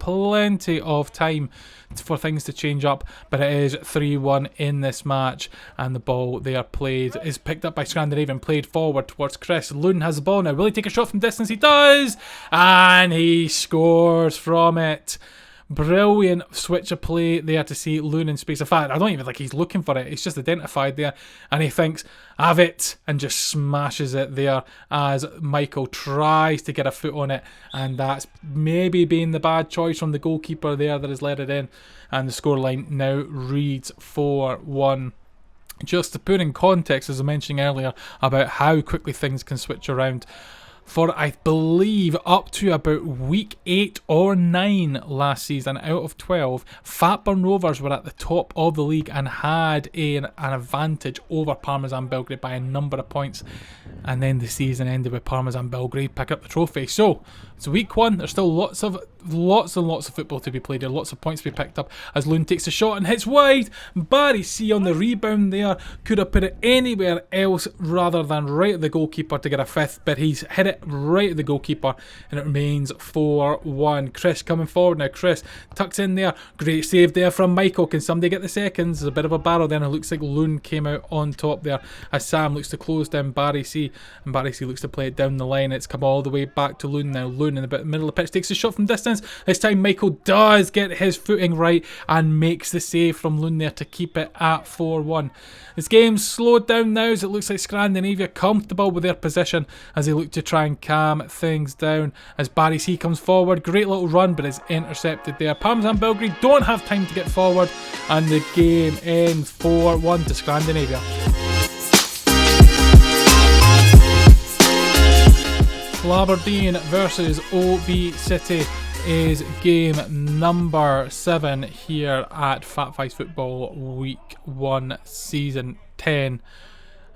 of time for things to change up, but it is 3-1 in this match, and the ball there played is picked up by Scandinavia and played forward towards Chris. Luden has the ball now. Will he take a shot from distance? He does, and he scores from it. Brilliant switch of play there to see Luden in space. In fact, I don't even think he's looking for it. It's just identified there, and he thinks, have it, and just smashes it there as Michael tries to get a foot on it, and that's maybe been the bad choice from the goalkeeper there that has let it in, and the scoreline now reads 4-1. Just to put in context, as I mentioned earlier, about how quickly things can switch around, for I believe up to about week 8 or 9 last season, out of 12, Fatburn Rovers were at the top of the league and had an advantage over Parmesan Belgrade by a number of points, and then the season ended with Parmesan Belgrade pick up the trophy. So it's week 1, there's still lots and lots of football to be played here, lots of points to be picked up as Lund takes a shot and hits wide. Barry C on the rebound there, could have put it anywhere else rather than right at the goalkeeper to get a 5th, but he's hit it right at the goalkeeper, and it remains 4-1. Chris coming forward now. Chris tucks in there. Great save there from Michael. Can somebody get the seconds? There's a bit of a barrel there, and it looks like Lund came out on top there as Sam looks to close down Barry C, and Barry C looks to play it down the line. It's come all the way back to Lund now. Lund in the middle of the pitch takes a shot from distance. This time Michael does get his footing right and makes the save from Lund there to keep it at 4-1. This game's slowed down now as it looks like Scrandinavia comfortable with their position as they look to try and calm things down as Barry C comes forward. Great little run, but is intercepted there. Parmesan Belgrade don't have time to get forward, and the game ends 4-1 to Scrandinavia. Flaberdeen versus O.B City is game number 7 here at Fat Fives Football Week 1 Season 10.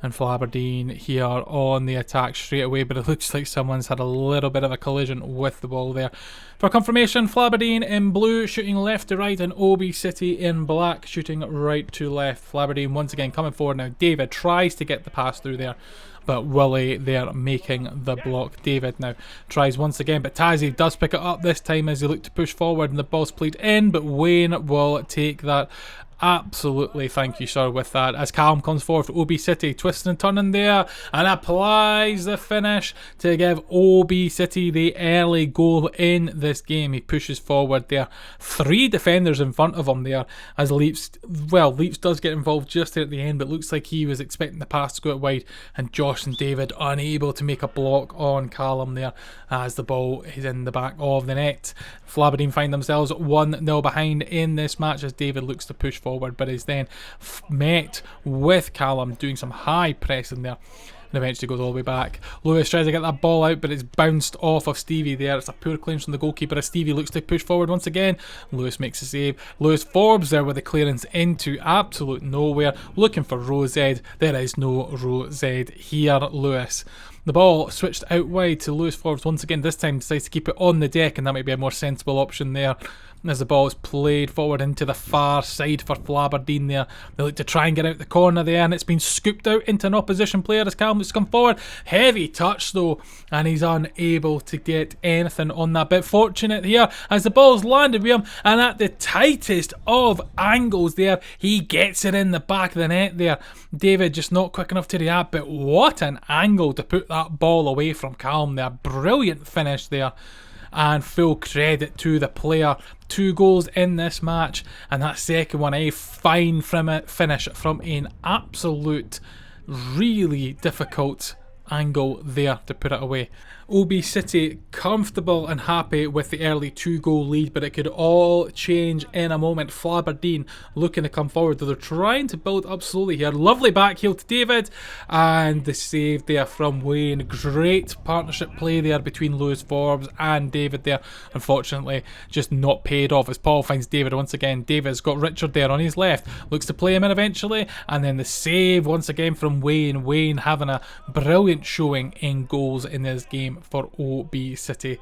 And Flaberdeen here on the attack straight away, but it looks like someone's had a little bit of a collision with the ball there. For confirmation, Flaberdeen in blue shooting left to right, and O.B City in black shooting right to left. Flaberdeen once again coming forward now. David tries to get the pass through there, but Willie there making the block. David now tries once again, but Tazzy does pick it up this time as he look to push forward, and the ball's played in, but Wayne will take that. Absolutely, thank you, sir, with that. As Callum comes forward for O.B City, twisting and turning there, and applies the finish to give O.B City the early goal in this game. He pushes forward there. 3 defenders in front of him there, as Leaps does get involved just there at the end, but looks like he was expecting the pass to go out wide, and Josh and David unable to make a block on Callum there, as the ball is in the back of the net. Flaberdeen find themselves 1-0 behind in this match as David looks to push forward, but is then met with Callum doing some high pressing there, and eventually goes all the way back. Lewis tries to get that ball out, but it's bounced off of Stevie there. It's a poor clearance from the goalkeeper as Stevie looks to push forward once again. Lewis makes a save. Lewis Forbes there with the clearance into absolute nowhere, looking for Row Z. There is no Row Z here, Lewis. The ball switched out wide to Lewis Forbes once again. This time decides to keep it on the deck, and that might be a more sensible option there. As the ball is played forward into the far side for Flaberdeen there. They look to try and get out the corner there, and it's been scooped out into an opposition player as Callum looks to come forward. Heavy touch though, and he's unable to get anything on that. Bit fortunate here as the ball's landed with him, and at the tightest of angles there, he gets it in the back of the net there. David just not quick enough to react, but what an angle to put that ball away from Callum there. Brilliant finish there. And full credit to the player. 2 goals in this match, and that second one a fine finish from an absolute really difficult angle there to put it away. O.B City comfortable and happy with the early 2-goal lead, but it could all change in a moment. Flaberdeen looking to come forward. They're trying to build up slowly here. Lovely back heel to David, and the save there from Wayne. Great partnership play there between Lewis Forbes and David there. Unfortunately, just not paid off as Paul finds David once again. David's got Richard there on his left. Looks to play him in eventually, and then the save once again from Wayne. Wayne having a brilliant showing in goals in this game for O.B City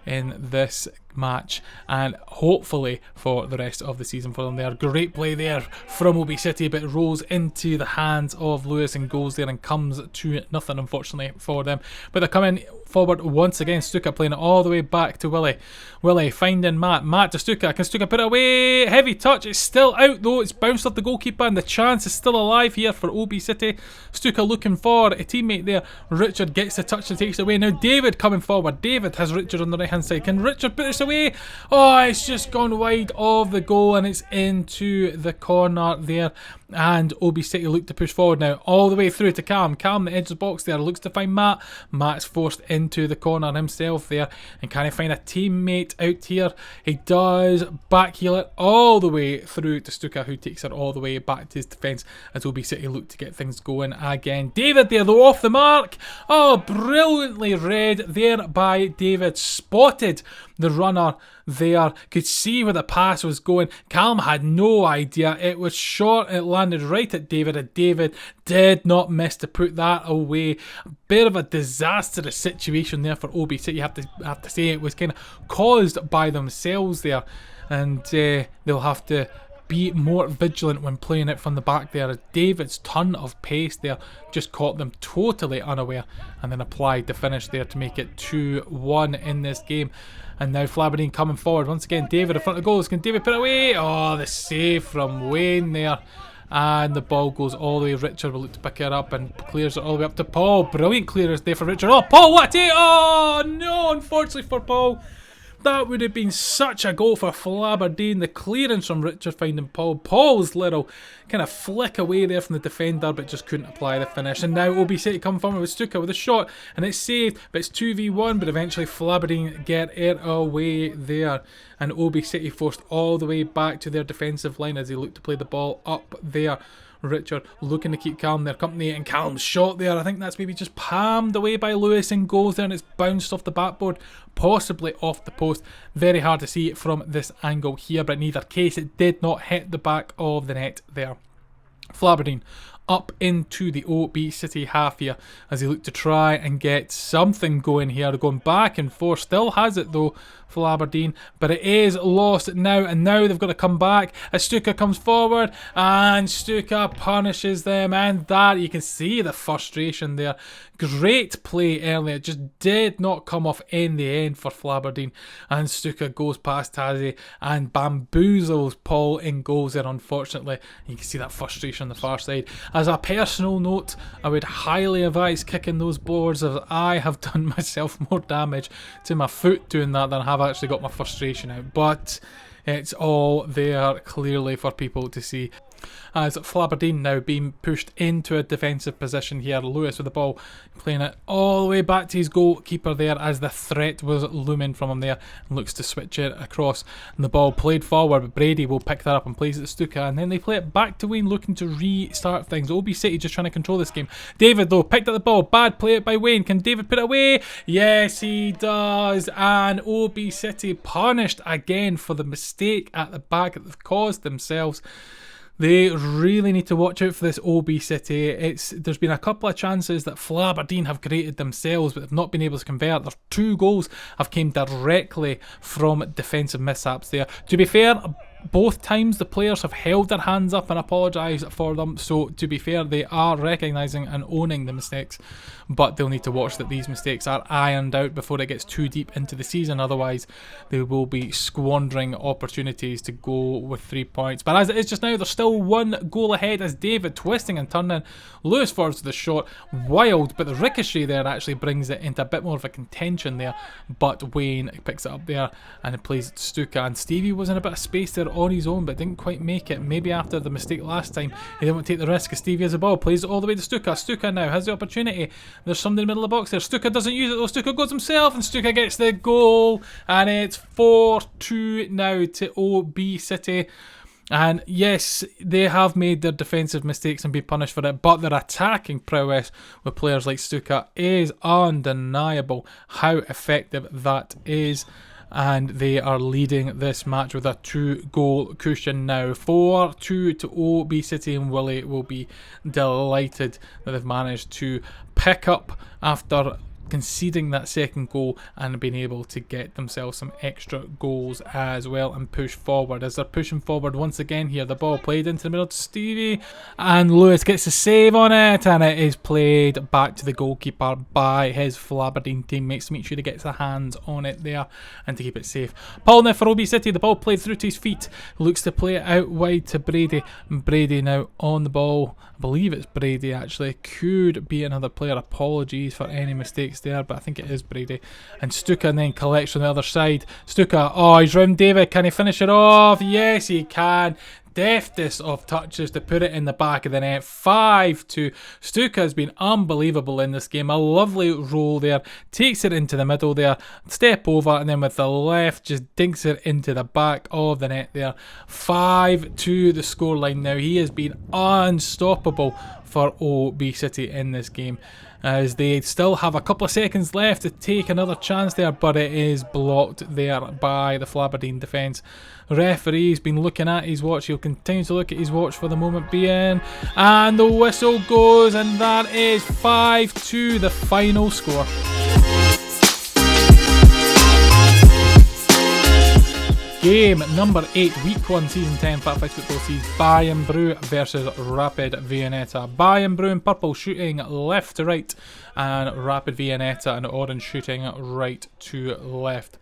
in this match, and hopefully for the rest of the season for them there. Great play there from O.B City, but it rolls into the hands of Lewis and goes there and comes to nothing unfortunately for them. But they're coming forward once again. Stuka playing it all the way back to Willie. Willie finding Matt. Matt to Stuka. Can Stuka put it away? Heavy touch. It's still out though. It's bounced off the goalkeeper, and the chance is still alive here for O.B City. Stuka looking for a teammate there. Richard gets the touch and takes it away. Now David coming forward. David has Richard on the right hand side. Can Richard put this away? Oh, it's just gone wide of the goal, and it's into the corner there. And O.B City look to push forward now all the way through to Cam. Cam, the edge of the box there, looks to find Matt. Matt's forced into the corner himself there. And can he find a teammate out here? He does. Back heel it all the way through to Stuka, who takes it all the way back to his defence as O.B City look to get things going again. David there though, off the mark. Oh, brilliantly read there by David. Spotted the runner there, could see where the pass was going. Callum had no idea. It was short, it landed right at David, and David did not miss to put that away. A bit of a disastrous situation there for O.B City. You have to say it was kind of caused by themselves there, and they'll have to be more vigilant when playing it from the back there. David's ton of pace there just caught them totally unaware, and then applied the finish there to make it 2-1 in this game. And now Flaberdeen coming forward once again. David in front of goals. Can David put it away? Oh, the save from Wayne there. And the ball goes all the way. Richard will look to pick it up and clears it all the way up to Paul. Brilliant clearance there for Richard. Oh, Paul, what a take! Oh, no, unfortunately for Paul. That would have been such a goal for Flaberdeen. The clearance from Richard finding Paul. Paul's little kind of flick away there from the defender, but just couldn't apply the finish. And now O.B City come forward with Stuka with a shot, and it's saved, but it's 2v1, but eventually Flaberdeen get it away there. And O.B City forced all the way back to their defensive line as they look to play the ball up there. Richard looking to keep Callum their company, and Callum's shot there, I think that's maybe just palmed away by Lewis and goes there, and it's bounced off the backboard, possibly off the post. Very hard to see it from this angle here, but in either case it did not hit the back of the net there. Flaberdeen up into the O.B City half here as they look to try and get something going here. They're going back and forth. Still has it though, Flaberdeen, but it is lost now, and now they've got to come back as Stuka comes forward, and Stuka punishes them, and that, you can see the frustration there. Great play earlier, it just did not come off in the end for Flaberdeen, and Stuka goes past Tazi and bamboozles Paul in goals there, unfortunately. You can see that frustration on the far side. As a personal note, I would highly advise kicking those boards, as I have done myself more damage to my foot doing that than I have actually got my frustration out, but it's all there clearly for people to see. As Flaberdeen now being pushed into a defensive position here. Lewis with the ball, playing it all the way back to his goalkeeper there as the threat was looming from him there, and looks to switch it across, and the ball played forward, but Brady will pick that up and plays it to Stuka, and then they play it back to Wayne looking to restart things. O.B City just trying to control this game. David though picked up the ball, bad play by Wayne. Can David put it away? Yes he does, and O.B City punished again for the mistake at the back that they've caused themselves. They really need to watch out for this O.B City. There's been a couple of chances that Flaberdeen have created themselves, but they've not been able to convert. Their 2 goals have came directly from defensive mishaps there. To be fair, both times the players have held their hands up and apologised for them, so to be fair, they are recognising and owning the mistakes, but they'll need to watch that these mistakes are ironed out before it gets too deep into the season. Otherwise they will be squandering opportunities to go with 3 points. But as it is just now, they're still 1 goal ahead as David twisting and turning. Lewis forwards the shot, wild, but the ricochet there actually brings it into a bit more of a contention there, but Wayne picks it up there and it plays Stuka, and Stevie was in a bit of space there on his own but didn't quite make it. Maybe after the mistake last time he didn't want to take the risk. Stevie has the ball, plays it all the way to Stuka. Stuka now has the opportunity. There's somebody in the middle of the box there. Stuka doesn't use it though. Stuka goes himself and Stuka gets the goal, and it's 4-2 now to O.B City. And yes, they have made their defensive mistakes and been punished for it, but their attacking prowess with players like Stuka is undeniable how effective that is. And they are leading this match with a 2-goal cushion now. 4-2 to O.B City, and Willie will be delighted that they've managed to pick up after conceding that second goal and being able to get themselves some extra goals as well and push forward. As they're pushing forward once again here, the ball played into the middle to Stevie, and Lewis gets a save on it, and it is played back to the goalkeeper by his Flaberdeen teammates to make sure he gets the hands on it there and to keep it safe. Paul now for O.B City, the ball played through to his feet, looks to play it out wide to Brady. Brady now on the ball. I believe it's Brady actually, could be another player. Apologies for any mistakes there, but I think it is Brady. And Stuka then collects from the other side. Stuka, oh, he's round David. Can he finish it off? Yes, he can. Deftest of touches to put it in the back of the net. 5-2. Stuka has been unbelievable in this game. A lovely roll there. Takes it into the middle there. Step over, and then with the left just dinks it into the back of the net there. 5-2 the scoreline now. He has been unstoppable for O.B City in this game, as they still have a couple of seconds left to take another chance there, but it is blocked there by the Flaberdeen defence. Referee's been looking at his watch. He'll continue to look at his watch for the moment being, and the whistle goes, and that is 5-2 the final score. Game number 8, week 1, season 10, Fat Fights Football sees Bayern Bru versus Rapid Viennetta. Bayern Bru in purple shooting left to right, and Rapid Viennetta in orange shooting right to left.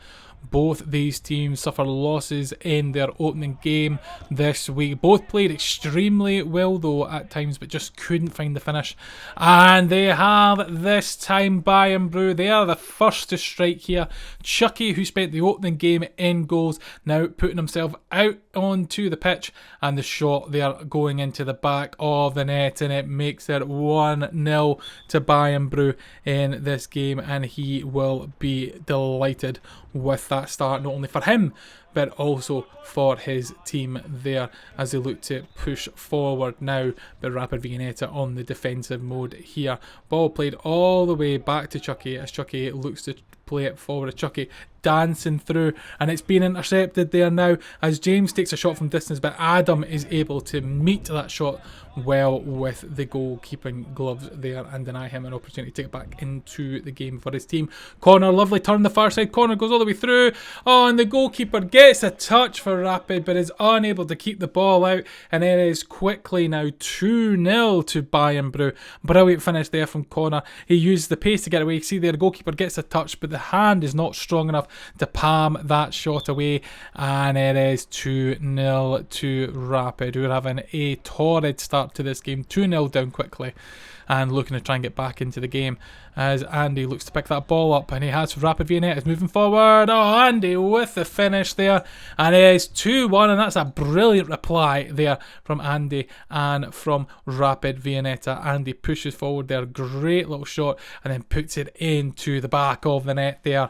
Both these teams suffer losses in their opening game this week. Both played extremely well though at times, but just couldn't find the finish. And they have this time. Bayern Bru, they are the first to strike here. Chucky, who spent the opening game in goals, now putting himself out onto the pitch, and the shot there going into the back of the net, and it makes it 1-0 to Bayern Bru in this game, and he will be delighted with that start, not only for him but also for his team there as they look to push forward now. But Rapid Viennetta on the defensive mode here. Ball played all the way back to Chucky as Chucky looks to play it forward. Chucky dancing through, and it's been intercepted there now as James takes a shot from distance, but Adam is able to meet that shot well with the goalkeeping gloves there and deny him an opportunity to get back into the game for his team. Corner, lovely turn the far side, corner goes all the way through. Oh, and the goalkeeper gets a touch for Rapid but is unable to keep the ball out, and it is quickly now 2-0 to Bayern Bru. Brilliant finish there from Connor. He uses the pace to get away. You see there, the goalkeeper gets a touch, but the hand is not strong enough to palm that shot away, and it is 2-0 to Rapid, who are having a torrid start to this game. 2-0 down quickly and looking to try and get back into the game as Andy looks to pick that ball up, and he has for Rapid Viennetta. Is moving forward. Oh, Andy with the finish there, and it is 2-1, and that's a brilliant reply there from Andy and from Rapid Viennetta. Andy pushes forward there, great little shot, and then puts it into the back of the net there.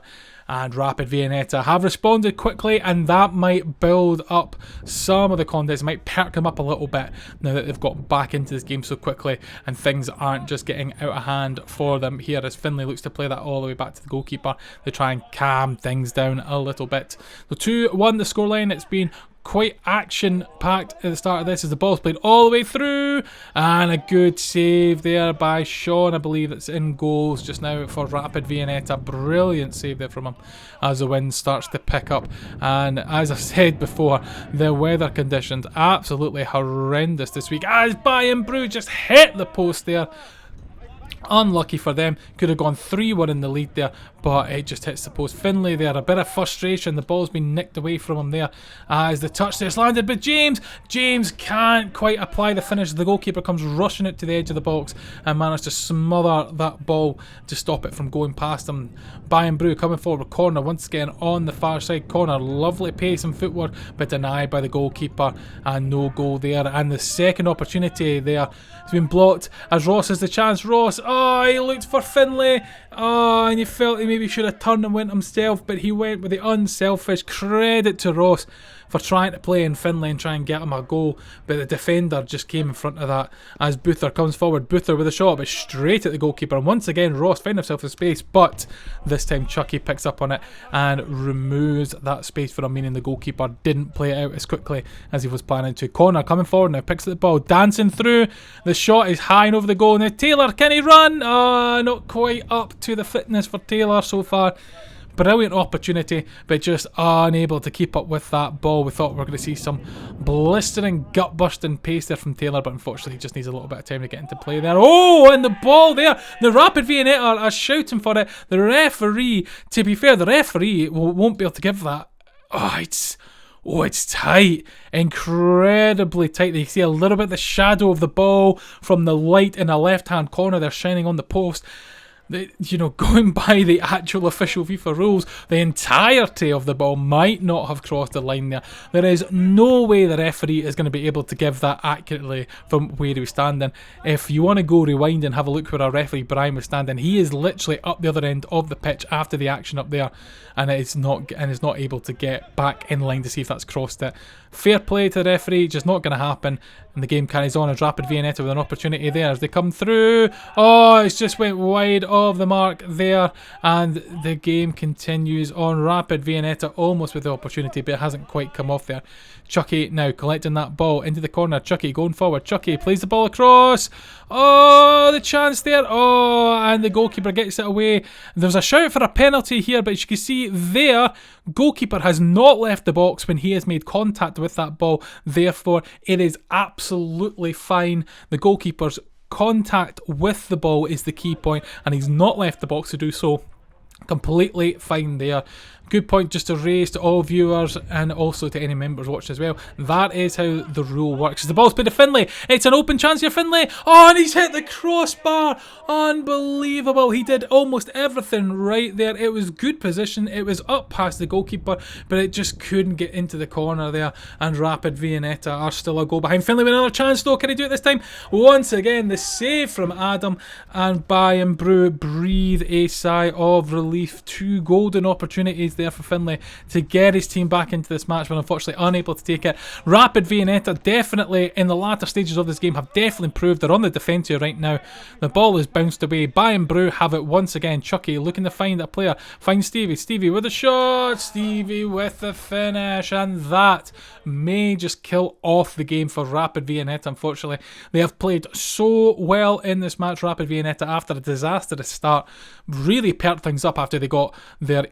And Rapid Viennetta have responded quickly, and that might build up some of the confidence, might perk them up a little bit now that they've got back into this game so quickly and things aren't just getting out of hand for them here as Finlay looks to play that all the way back to the goalkeeper. They try and calm things down a little bit. So 2-1 the scoreline. It's been quite action-packed at the start of this as the ball's played all the way through, and a good save there by Sean. I believe it's in goals just now for Rapid Viennetta. Brilliant save there from him as the wind starts to pick up. And as I said before, the weather conditions absolutely horrendous this week as Bayern Bru just hit the post there. Unlucky for them, could have gone 3-1 in the lead there, but it just hits the post. Finlay there, a bit of frustration, the ball's been nicked away from him there as the touch there's landed, but James can't quite apply the finish. The goalkeeper comes rushing it to the edge of the box and managed to smother that ball to stop it from going past him. Bayern Bru coming forward, corner once again on the far side corner, lovely pace and footwork, but denied by the goalkeeper and no goal there. And the second opportunity there has been blocked as Ross has the chance. Ross, he looked for Finlay, and you felt he maybe should have turned and went himself, but he went with the unselfish. Credit to Ross for trying to play in Finlay and try and get him a goal, but the defender just came in front of that as Buther comes forward. Buther with a shot, but straight at the goalkeeper, and once again Ross found himself in space, but this time Chucky picks up on it and removes that space for him, meaning the goalkeeper didn't play it out as quickly as he was planning to. Connor coming forward now, picks up the ball, dancing through, the shot is high and over the goal. Now Taylor, can he run? Not quite up to the fitness for Taylor so far. Brilliant opportunity, but just unable to keep up with that ball. We thought we were going to see some blistering, gut-busting pace there from Taylor, but unfortunately he just needs a little bit of time to get into play there. And the ball there! The Rapid Viennetta are shouting for it. The referee, to be fair, the referee won't be able to give that. It's tight. Incredibly tight. You see a little bit of the shadow of the ball from the light in the left-hand corner there shining on the post. Going by the actual official FIFA rules, the entirety of the ball might not have crossed the line there. There is no way the referee is going to be able to give that accurately from where he was standing. If you want to go rewind and have a look where our referee Brian was standing, he is literally up the other end of the pitch after the action up there, and is not able to get back in line to see if that's crossed it. Fair play to the referee, just not going to happen. And the game carries on as Rapid Viennetta with an opportunity there as they come through. It's just went wide of the mark there, and the game continues on. Rapid Viennetta almost with the opportunity, but it hasn't quite come off there. Chucky now collecting that ball into the corner. Chucky going forward. Chucky plays the ball across. The chance there. And the goalkeeper gets it away. There's a shout for a penalty here, but as you can see there, goalkeeper has not left the box when he has made contact with that ball. Therefore, it is absolutely fine. The goalkeeper's contact with the ball is the key point, and he's not left the box to do so. Completely fine there. Good point just to raise to all viewers and also to any members watching as well. That is how the rule works. As the ball's played to Finlay, it's an open chance here, Finlay. And he's hit the crossbar. Unbelievable. He did almost everything right there. It was good position. It was up past the goalkeeper, but it just couldn't get into the corner there. And Rapid Viennetta are still a goal behind. Finlay with another chance though. Can he do it this time? Once again, the save from Adam, and Bayern Bru breathe a sigh of relief. 2 golden opportunities there for Finlay to get his team back into this match, but unfortunately unable to take it. Rapid Viennetta definitely in the latter stages of this game have definitely improved. They're on the defensive right now. The ball is bounced away. Bayern Bru have it once again. Chucky looking to find a player. Finds Stevie. Stevie with a shot. Stevie with the finish, and that may just kill off the game for Rapid Viennetta. Unfortunately, they have played so well in this match. Rapid Viennetta, after a disastrous start, really perked things up after they got their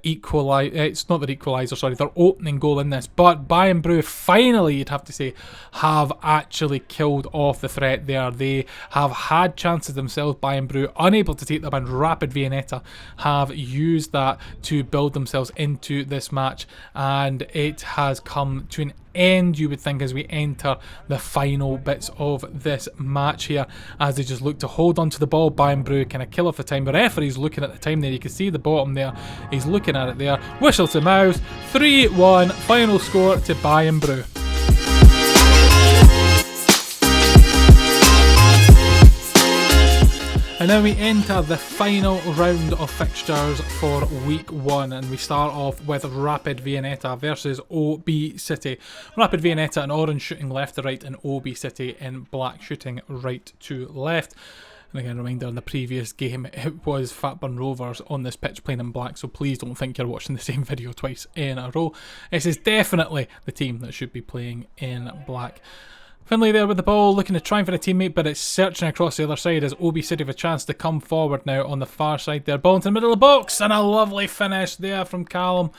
their opening goal in this. But Bayern Bru finally, you'd have to say, have actually killed off the threat there. They have had chances themselves, Bayern Bru, unable to take them, and Rapid Viennetta have used that to build themselves into this match, and it has come to an end, you would think, as we enter the final bits of this match here, as they just look to hold on to the ball. Bayern Bru kind of kill off the time. The referee's looking at the time there. You can see the bottom there. He's looking at it there. Whistle to mouth. 3-1 final score to Bayern Bru. And now we enter the final round of fixtures for week 1, and we start off with Rapid Viennetta versus O.B City. Rapid Viennetta in orange shooting left to right, and O.B City in black shooting right to left. And again, reminder, in the previous game, it was Fatburn Rovers on this pitch playing in black, so please don't think you're watching the same video twice in a row. This is definitely the team that should be playing in black. Finlay there with the ball, looking to try and find a teammate, but it's searching across the other side as O.B City have a chance to come forward now on the far side there. Ball into the middle of the box, and a lovely finish there from Callum.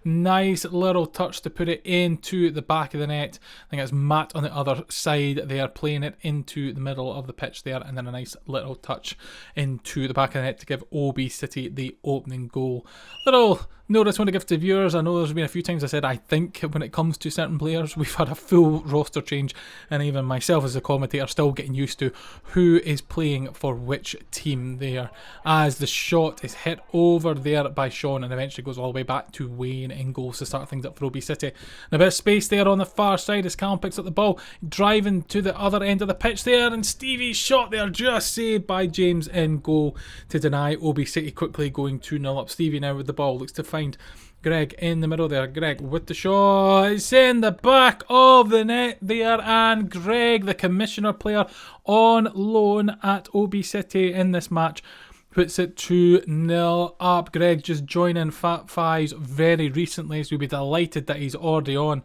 Nice little touch to put it into the back of the net. I think it's Matt on the other side. They are playing it into the middle of the pitch there, and then a nice little touch into the back of the net to give O.B City the opening goal. Little notice I want to give to viewers. I know there's been a few times I said I think when it comes to certain players. We've had a full roster change, and even myself as a commentator still getting used to who is playing for which team there, as the shot is hit over there by Sean and eventually goes all the way back to Wayne in goals to start things up for O.B City. And a bit of space there on the far side as Callum picks up the ball, driving to the other end of the pitch there, and Stevie's shot there just saved by James in goal to deny O.B City quickly going 2-0 up. Stevie now with the ball, looks to find Greg in the middle there. Greg with the shot, it's in the back of the net there, and Greg, the commissioner player on loan at O.B City in this match, puts it 2-0 up. Greg just joining Fat Fives very recently, so we'll be delighted that he's already on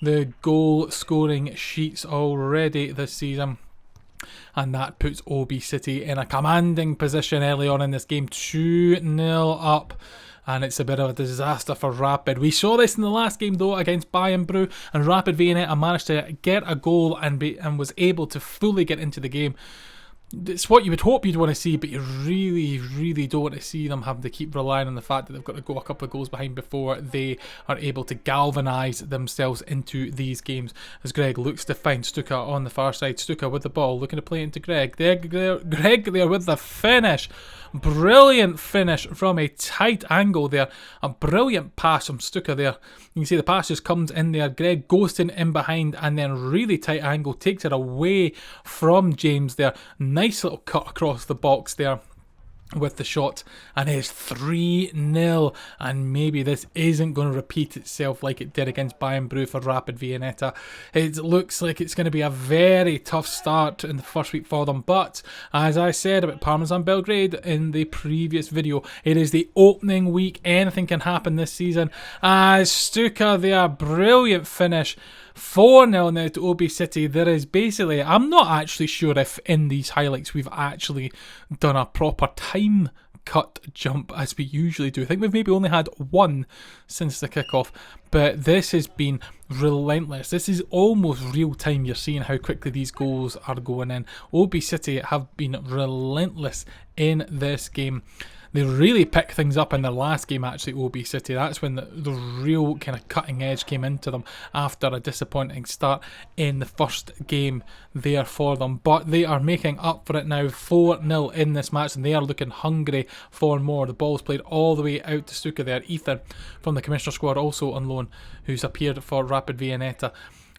the goal scoring sheets already this season. And that puts O.B City in a commanding position early on in this game, 2-0 up. And it's a bit of a disaster for Rapid. We saw this in the last game though against Bayern Bru, and Rapid Viennetta managed to get a goal and was able to fully get into the game. It's what you would hope you'd want to see, but you really don't want to see them having to keep relying on the fact that they've got to go a couple of goals behind before they are able to galvanise themselves into these games. As Greg looks to find Stuka on the far side. Stuka with the ball, looking to play into Greg. Greg there with the finish. Brilliant finish from a tight angle there. A brilliant pass from Stuka there. You can see the pass just comes in there. Greg ghosting in behind, and then really tight angle takes it away from James there. Nice little cut across the box there with the shot, and it's 3-0, and maybe this isn't going to repeat itself like it did against Bayern Bru for Rapid Viennetta. It looks like it's going to be a very tough start in the first week for them, but as I said about Parmesan Belgrade in the previous video, it is the opening week. Anything can happen this season, as Stuka there, brilliant finish. 4-0 now to O.B City. There is basically, I'm not actually sure if in these highlights we've actually done a proper time cut jump as we usually do. I think we've maybe only had one since the kickoff, but this has been relentless. This is almost real time. You're seeing how quickly these goals are going in. O.B City have been relentless in this game. They really picked things up in their last game, actually, O.B City. That's when the real kind of cutting edge came into them after a disappointing start in the first game there for them. But they are making up for it now, 4-0 in this match, and they are looking hungry for more. The ball's played all the way out to Stuka there. Ethan from the Commissioner squad, also on loan, who's appeared for Rapid Viennetta,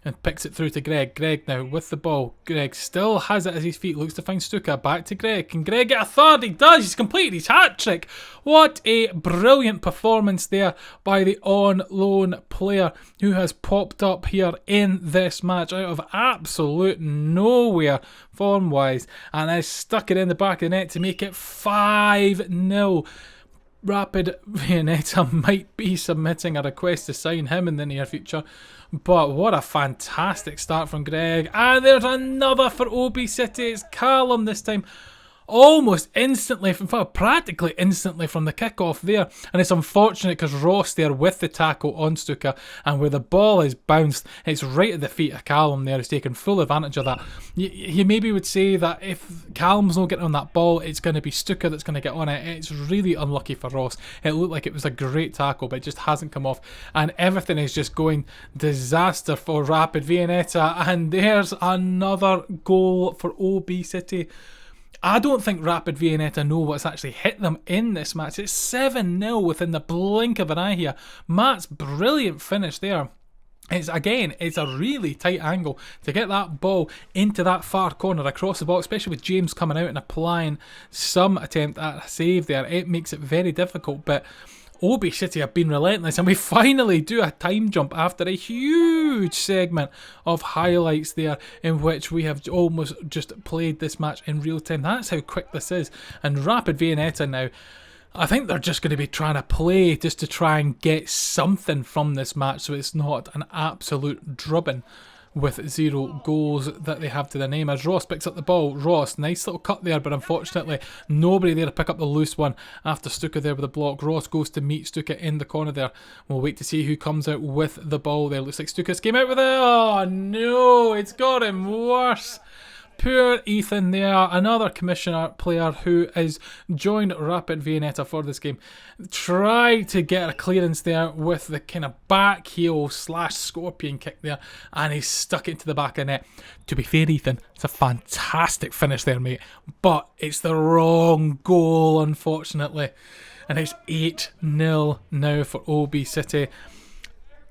and picks it through to Greg. Greg now with the ball. Greg still has it at his feet. Looks to find Stuka. Back to Greg. Can Greg get a third? He does. He's completed his hat-trick. What a brilliant performance there by the on-loan player who has popped up here in this match out of absolute nowhere form-wise, and has stuck it in the back of the net to make it 5-0. Rapid Viennetta might be submitting a request to sign him in the near future. But what a fantastic start from Greg. And there's another for O.B City. It's Callum this time. Almost instantly, in fact, practically instantly from the kickoff there. And it's unfortunate because Ross there with the tackle on Stuka, and where the ball is bounced, it's right at the feet of Callum there. He's taken full advantage of that. You maybe would say that if Callum's not getting on that ball, it's going to be Stuka that's going to get on it. It's really unlucky for Ross. It looked like it was a great tackle, but it just hasn't come off. And everything is just going disaster for Rapid Viennetta. And there's another goal for O.B City. I don't think Rapid Viennetta know what's actually hit them in this match. It's 7-0 within the blink of an eye here. Matt's brilliant finish there. It's a really tight angle to get that ball into that far corner across the box, especially with James coming out and applying some attempt at a save there. It makes it very difficult, but O.B City have been relentless, and we finally do a time jump after a huge segment of highlights there in which we have almost just played this match in real time. That's how quick this is. And Rapid Viennetta now, I think they're just going to be trying to play just to try and get something from this match so it's not an absolute drubbing with 0 goals that they have to their name. As Ross picks up the ball, Ross, nice little cut there, but unfortunately nobody there to pick up the loose one after Stuka there with the block. Ross goes to meet Stuka in the corner there. We'll wait to see who comes out with the ball there. Looks like Stuka's came out with it. Oh no, it's got him worse. Poor Ethan there, another commissioner player who has joined Rapid Viennetta for this game. Tried to get a clearance there with the kind of back heel / scorpion kick there, and he stuck it into the back of the net. To be fair, Ethan, it's a fantastic finish there, mate, but it's the wrong goal, unfortunately. And it's 8-0 now for O.B City.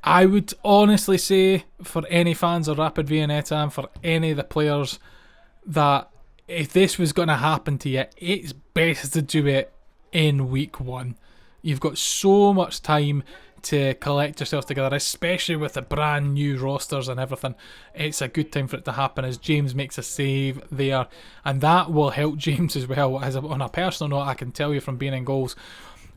I would honestly say, for any fans of Rapid Viennetta and for any of the players, that if this was going to happen to you, it's best to do it in week 1. You've got so much time to collect yourself together, especially with the brand new rosters and everything. It's a good time for it to happen as James makes a save there, and that will help James as well. As on a personal note, I can tell you from being in goals,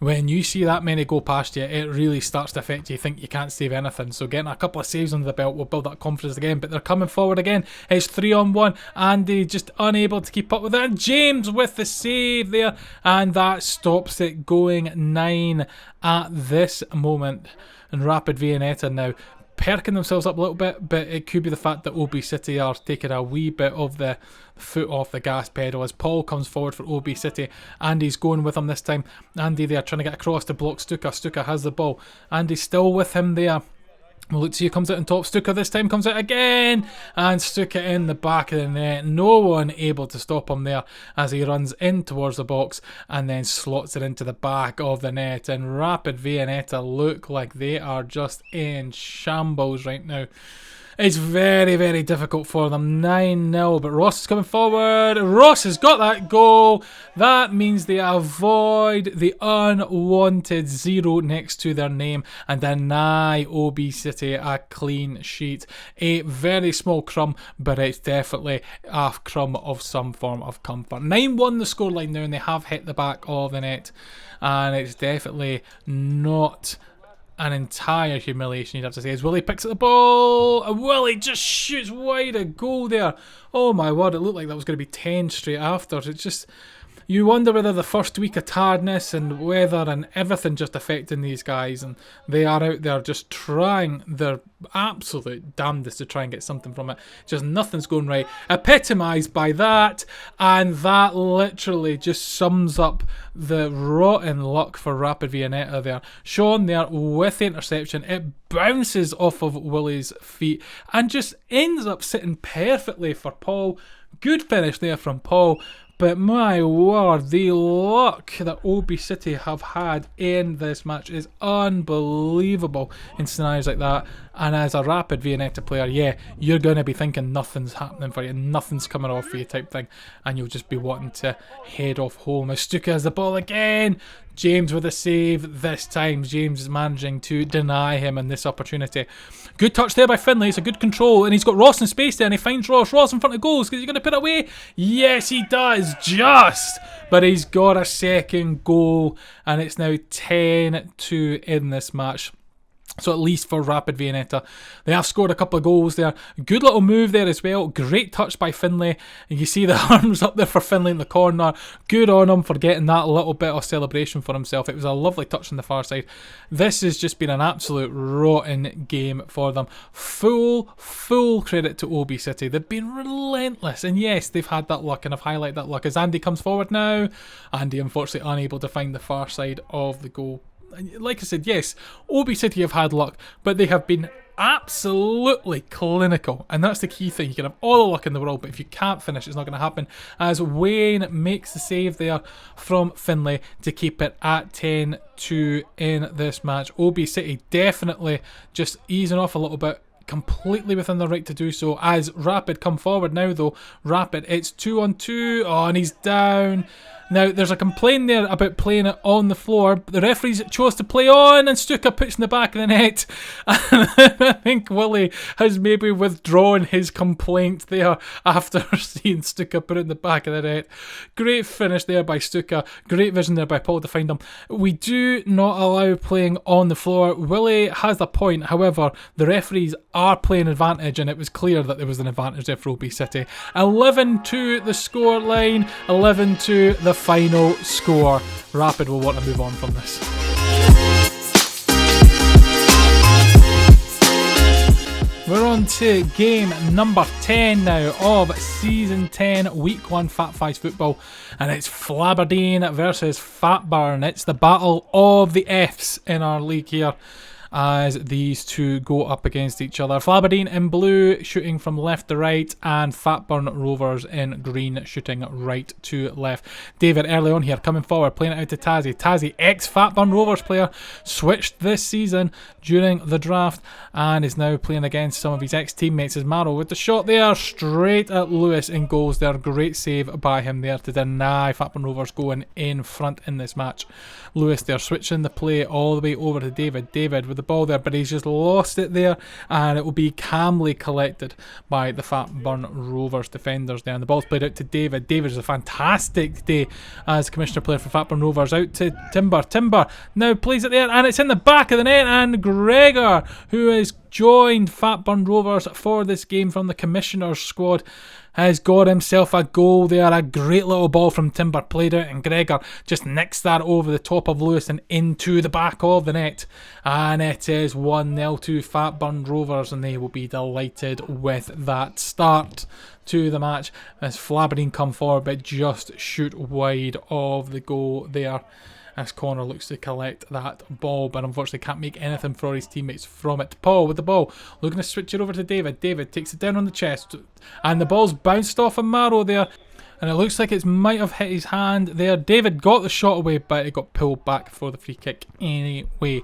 when you see that many go past you, it really starts to affect you. You think you can't save anything. So getting a couple of saves under the belt will build that confidence again. But they're coming forward again. It's 3-on-1. Andy just unable to keep up with it. And James with the save there. And that stops it going 9 at this moment. And Rapid Viennetta now perking themselves up a little bit, but it could be the fact that O.B City are taking a wee bit of the foot off the gas pedal as Paul comes forward for O.B City. Andy's going with him this time. Andy there trying to get across to block Stuka. Stuka has the ball. Andy's still with him there. Well, let's see who comes out on top. Stuka this time comes out again, and Stuka in the back of the net. No one able to stop him there as he runs in towards the box and then slots it into the back of the net. And Rapid Viennetta look like they are just in shambles right now. It's very, very difficult for them. 9-0, but Ross is coming forward. Ross has got that goal. That means they avoid the unwanted 0 next to their name and deny O.B City a clean sheet. A very small crumb, but it's definitely a crumb of some form of comfort. 9-1 the scoreline now, and they have hit the back of the net. And it's definitely not an entire humiliation, you'd have to say, as Willie picks up the ball, and Willie just shoots wide, a goal there. Oh my word, it looked like that was going to be 10 straight after. It's just, you wonder whether the first week of tiredness and weather and everything just affecting these guys, and they are out there just trying their absolute damnedest to try and get something from it. Just nothing's going right. Epitomised by that, and that literally just sums up the rotten luck for Rapid Viennetta there. Sean there with the interception. It bounces off of Willie's feet and just ends up sitting perfectly for Paul. Good finish there from Paul. But my word, the luck that O.B City have had in this match is unbelievable in scenarios like that. And as a Rapid Viennetta player, yeah, you're going to be thinking nothing's happening for you, nothing's coming off for you type thing, and you'll just be wanting to head off home. As Stuka has the ball again, James with a save. This time James is managing to deny him in this opportunity. Good touch there by Finlay. It's a good control, and he's got Ross in space there, and he finds Ross. Ross in front of goals. Is he going to put it away? Yes, he does, just. But he's got a second goal, and it's now 10-2 in this match. So at least for Rapid Viennetta, they have scored a couple of goals there. Good little move there as well. Great touch by Finlay. And you see the arms up there for Finlay in the corner. Good on him for getting that little bit of celebration for himself. It was a lovely touch on the far side. This has just been an absolute rotten game for them. Full credit to O.B City. They've been relentless. And yes, they've had that luck, and I've highlighted that luck as Andy comes forward now. Andy unfortunately unable to find the far side of the goal. Like I said, yes, O.B City have had luck, but they have been absolutely clinical, and that's the key thing. You can have all the luck in the world, but if you can't finish, it's not going to happen. As Wayne makes the save there from Finlay to keep it at 10-2 in this match. O.B City definitely just easing off a little bit, completely within their right to do so. As Rapid come forward now though, Rapid, it's 2-on-2, oh, and he's down. Now, there's a complaint there about playing it on the floor, but the referees chose to play on, and Stuka puts in the back of the net. And I think Willie has maybe withdrawn his complaint there after seeing Stuka put it in the back of the net. Great finish there by Stuka. Great vision there by Paul to find him. We do not allow playing on the floor. Willie has a point. However, the referees are playing advantage, and it was clear that there was an advantage there for O.B City. 11-2 the score line. 11-2 the final score. Rapid will want to move on from this. We're on to game number 10 now of Season 10, Week 1 Fat Fives football. And it's Flaberdeen versus Fatburn. It's the battle of the Fs in our league here, as these two go up against each other. Flaberdeen in blue shooting from left to right, and Fatburn Rovers in green shooting right to left. David early on here coming forward, playing it out to Tazzy. Tazzy, ex-Fatburn Rovers player, switched this season during the draft and is now playing against some of his ex-teammates as Marrow with the shot there straight at Lewis in goals there. Great save by him there to deny Fatburn Rovers going in front in this match. Lewis there switching the play all the way over to David. David with the ball there, but he's just lost it there, and it will be calmly collected by the Fatburn Rovers defenders there, and the ball's played out to David. David is a fantastic day as commissioner player for Fatburn Rovers. Out to Timber. Timber now plays it there, and it's in the back of the net, and Gregor, who has joined Fatburn Rovers for this game from the commissioner's squad, has got himself a goal there. A great little ball from Timber played out, and Gregor just nicks that over the top of Lewis and into the back of the net, and it is 1-0 to Fatburn Rovers, and they will be delighted with that start to the match as Flaberdeen come forward but just shoot wide of the goal there, as Connor looks to collect that ball, but unfortunately can't make anything for his teammates from it. Paul with the ball, looking to switch it over to David. David takes it down on the chest, and the ball's bounced off a Marrow there, and it looks like it might have hit his hand there. David got the shot away, but it got pulled back for the free kick anyway.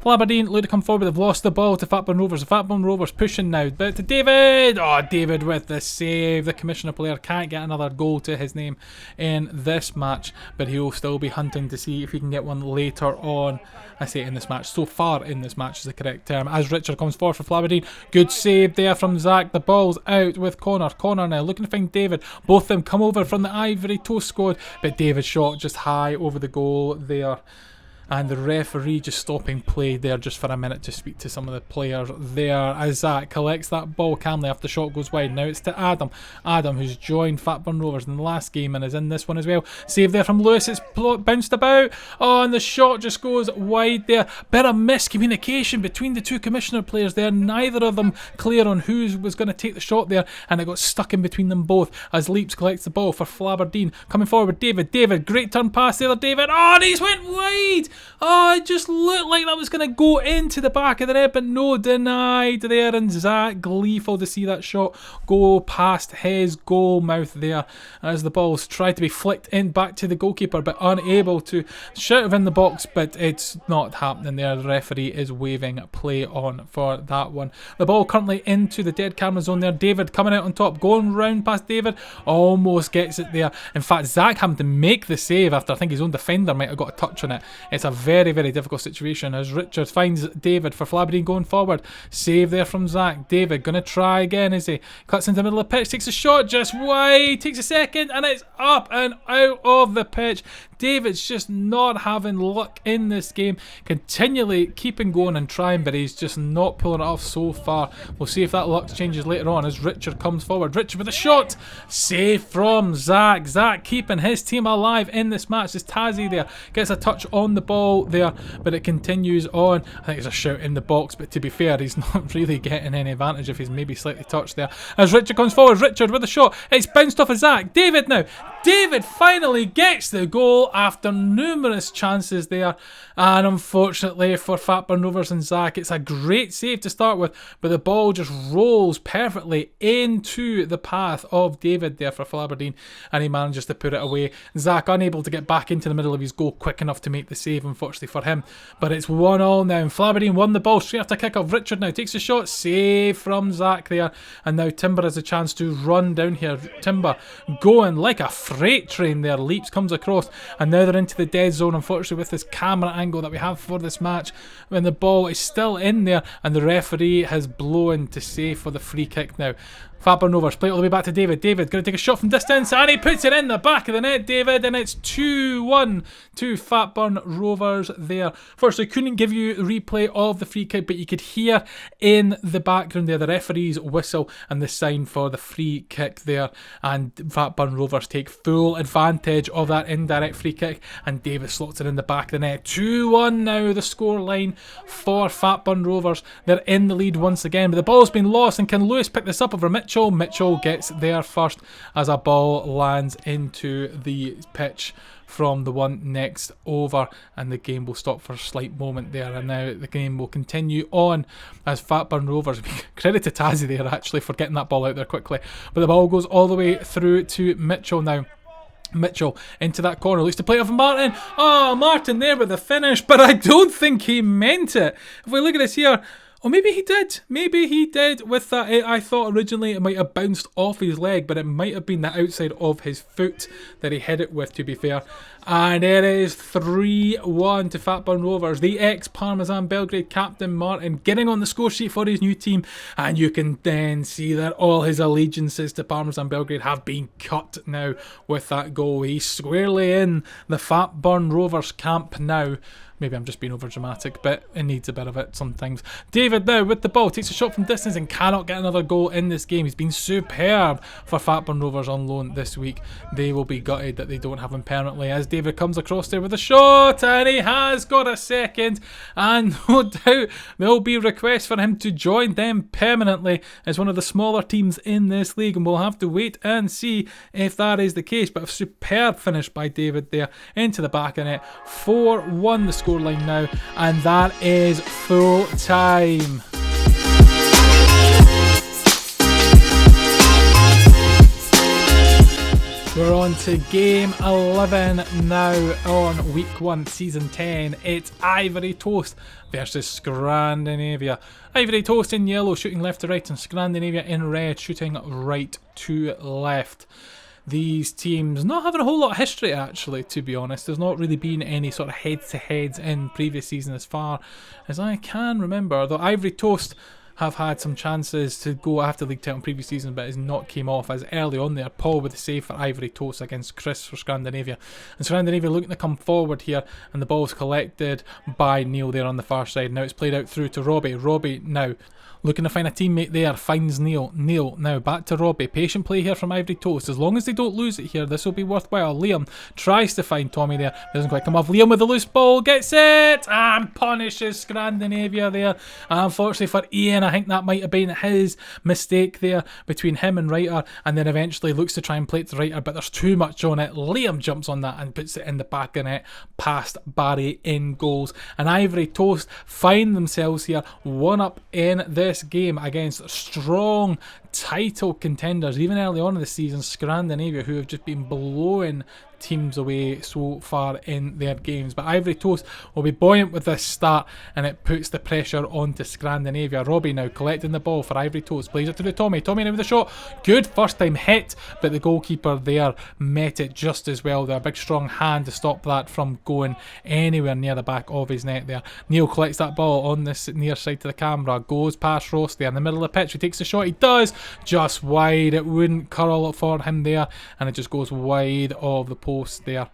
Flaberdeen look to come forward. They've lost the ball to Fatburn Rovers. The Fatburn Rovers pushing now. But to David. Oh, David with the save. The commissioner player can't get another goal to his name in this match, but he'll still be hunting to see if he can get one later on. I say in this match. So far in this match is the correct term. As Richard comes forward for Flaberdeen. Good save there from Zach. The ball's out with Connor. Connor now looking to find David. Both of them come over from the Ivory Toast squad, but David's shot just high over the goal there. And the referee just stopping play there just for a minute to speak to some of the players there as Zach collects that ball calmly after the shot goes wide. Now it's to Adam. Adam, who's joined Fatburn Rovers in the last game and is in this one as well. Save there from Lewis. It's bounced about. Oh, and the shot just goes wide there. Bit of miscommunication between the two commissioner players there. Neither of them clear on who was going to take the shot there, and it got stuck in between them both as Leaps collects the ball for Flaberdeen. Coming forward, David. David, great turn pass there, David. Oh, and he's went wide. Oh, it just looked like that was going to go into the back of the net, but no, denied there, and Zach gleeful to see that shot go past his goal mouth there as the ball's tried to be flicked in back to the goalkeeper, but unable to shout it in the box, but it's not happening there. The referee is waving play on for that one. The ball currently into the dead camera zone there. David coming out on top, going round past David, almost gets it there. In fact, Zach having to make the save after I think his own defender might have got a touch on it. It's a very, very difficult situation as Richard finds David for Flaberdeen going forward. Save there from Zach. David going to try again, is he? Cuts into the middle of the pitch, takes a shot just wide, takes a second, and it's up and out of the pitch. David's just not having luck in this game, continually keeping going and trying, but he's just not pulling it off so far. We'll see if that luck changes later on as Richard comes forward. Richard with a shot, save from Zach. Zach keeping his team alive in this match as Tazzy there gets a touch on the ball there, but it continues on. I think there's a shout in the box, but to be fair, he's not really getting any advantage if he's maybe slightly touched there. As Richard comes forward, Richard with a shot, it's bounced off of Zach. David now. David finally gets the goal, after numerous chances there, and unfortunately for Fatburn Rovers and Zach, it's a great save to start with, but the ball just rolls perfectly into the path of David there for Flaberdeen, and he manages to put it away. Zach unable to get back into the middle of his goal quick enough to make the save, unfortunately for him, but it's 1-1 now, and Flaberdeen won the ball straight after kick-off. Richard now takes a shot, save from Zach there, and now Timber has a chance to run down here. Timber going like a freight train there, leaps, comes across, and now they're into the dead zone, unfortunately, with this camera angle that we have for this match, when the ball is still in there, and the referee has blown to say for the free kick now. Fatburn Rovers play it all the way back to David. David going to take a shot from distance, and he puts it in the back of the net, David, and it's 2-1 to Fatburn Rovers there. Firstly, couldn't give you a replay of the free kick, but you could hear in the background there the referee's whistle and the sign for the free kick there, and Fatburn Rovers take full advantage of that indirect free kick, and David slots it in the back of the net. 2-1 now, the scoreline for Fatburn Rovers. They're in the lead once again, but the ball's been lost, and can Lewis pick this up over Mitchell? Mitchell gets there first as a ball lands into the pitch from the one next over, and the game will stop for a slight moment there, and now the game will continue on as Fatburn Rovers, credit to Tazzy there actually for getting that ball out there quickly, but the ball goes all the way through to Mitchell now. Mitchell into that corner, looks to play off Martin. Oh, Martin there with the finish, but I don't think he meant it. If we look at this here, or maybe he did. Maybe he did with that. I thought originally it might have bounced off his leg, but it might have been the outside of his foot that he hit it with, to be fair. And it is 3-1 to Fatburn Rovers. The ex-Parmesan Belgrade captain Martin getting on the score sheet for his new team. And you can then see that all his allegiances to Parmesan Belgrade have been cut now with that goal. He's squarely in the Fatburn Rovers camp now. Maybe I'm just being over dramatic, but it needs a bit of it sometimes. David now with the ball, takes a shot from distance and cannot get another goal in this game. He's been superb for Fatburn Rovers on loan this week. They will be gutted that they don't have him permanently, as David comes across there with a shot, and he has got a second, and no doubt there'll be requests for him to join them permanently as one of the smaller teams in this league, and we'll have to wait and see if that is the case. But a superb finish by David there into the back of it. 4-1 the score line now, and that is full time. We're on to game 11 now on week 1 season 10. It's Ivory Toast versus Scrandinavia. Ivory Toast in yellow shooting left to right, and Scrandinavia in red shooting right to left. These teams not having a whole lot of history, actually, to be honest. There's not really been any sort of head-to-heads in previous season as far as I can remember, though Ivory Toast have had some chances to go after league title in previous season, but has not came off, as early on there Paul with the save for Ivory Toast against Chris for Scandinavia, and Scandinavia looking to come forward here, and the ball's collected by Neil there on the far side. Now it's played out through to Robbie. Robbie now looking to find a teammate there, finds Neil. Neil now back to Robbie. Patient play here from Ivory Toast. As long as they don't lose it here, this will be worthwhile. Liam tries to find Tommy there. Doesn't quite come off. Liam with the loose ball. Gets it! And punishes Scandinavia there. And unfortunately for Ian, I think that might have been his mistake there between him and Reiter. And then eventually looks to try and play it to Reiter, but there's too much on it. Liam jumps on that and puts it in the back of net past Barry in goals. And Ivory Toast find themselves here 1-up in this game against strong title contenders, even early on in the season, Scrandinavia, who have just been blowing teams away so far in their games. But Ivory Toast will be buoyant with this start, and it puts the pressure onto Scrandinavia. Robbie now collecting the ball for Ivory Toast, plays it to the Tommy. Tommy now with the shot, good first time hit, but the goalkeeper there met it just as well there. Big strong hand to stop that from going anywhere near the back of his net there. Neil collects that ball on this near side to the camera, goes past Ross there in the middle of the pitch. He takes the shot, he does, just wide. It wouldn't curl for him there, and it just goes wide of the post there.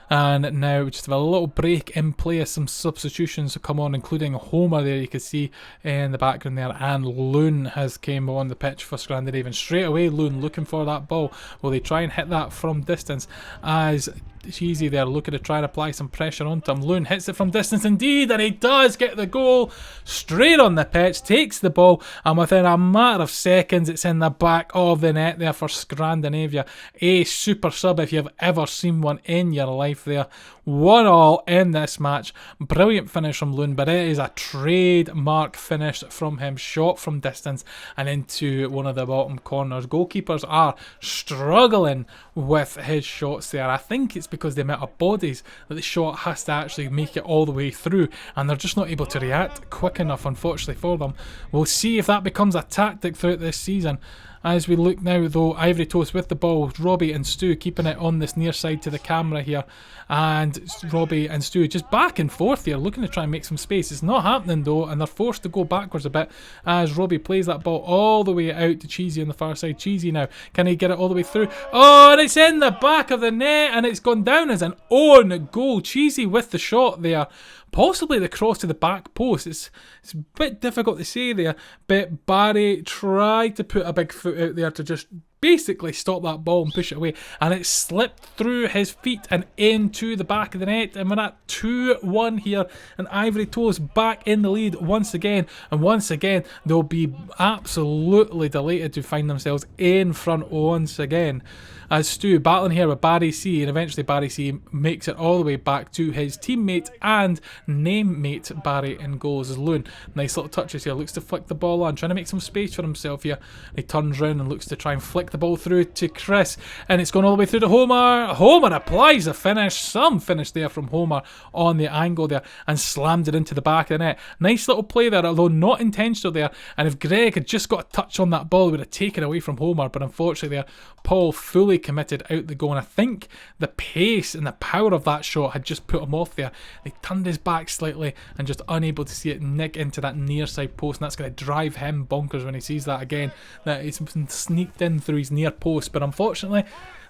And now we just have a little break in play as some substitutions to come on, including Homer there, you can see in the background there, and Loon has came on the pitch for Scrandinavia. Straight away Loon looking for that ball. Will they try and hit that from distance as Cheesy there looking to try and apply some pressure onto him. Loon hits it from distance indeed, and he does get the goal straight on the pitch, takes the ball, and within a matter of seconds it's in the back of the net there for Scrandinavia. A super sub if you've ever seen one in your life there. 1-1 in this match. Brilliant finish from Loon, but it is a trademark finish from him. Shot from distance and into one of the bottom corners. Goalkeepers are struggling with his shots there. I think it's because the amount of bodies that the shot has to actually make it all the way through, and they're just not able to react quick enough, unfortunately for them. We'll see if that becomes a tactic throughout this season. As we look now though, Ivory Toast with the ball, Robbie and Stu keeping it on this near side to the camera here, and Robbie and Stu just back and forth here, looking to try and make some space. It's not happening though, and they're forced to go backwards a bit as Robbie plays that ball all the way out to Cheesy on the far side. Cheesy now, can he get it all the way through? Oh, and it's in the back of the net, and it's gone down as an own goal. Cheesy with the shot there. Possibly the cross to the back post. It's a bit difficult to say there, but Barry tried to put a big foot out there to just basically stop that ball and push it away, and it slipped through his feet and into the back of the net, and we're at 2-1 here, and Ivory Toast back in the lead once again, and once again they'll be absolutely delighted to find themselves in front once again. As Stu battling here with Barry C, and eventually Barry C makes it all the way back to his teammate and name mate Barry in goals as Loon. Nice little touches here, looks to flick the ball on, trying to make some space for himself here. He turns round and looks to try and flick the ball through to Chris, and it's gone all the way through to Homer. Homer applies a finish, some finish there from Homer on the angle there, and slammed it into the back of the net. Nice little play there, although not intentional there, and if Greg had just got a touch on that ball, he would have taken away from Homer, but unfortunately there, Paul fully committed out the goal, and I think the pace and the power of that shot had just put him off there. He turned his back slightly and just unable to see it nick into that near side post, and that's going to drive him bonkers when he sees that again, that it's been sneaked in through his near post. But unfortunately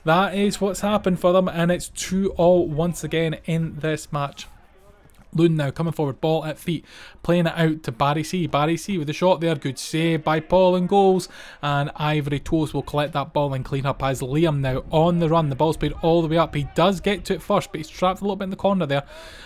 that is what's happened for them, and it's 2-2 once again in this match. Loon now coming forward, ball at feet, playing it out to Barry C. Barry C with the shot there, good save by Paul and goals, and Ivory Toast will collect that ball and clean up as Liam now on the run. The ball's played all the way up. He does get to it first, but he's trapped a little bit in the corner there,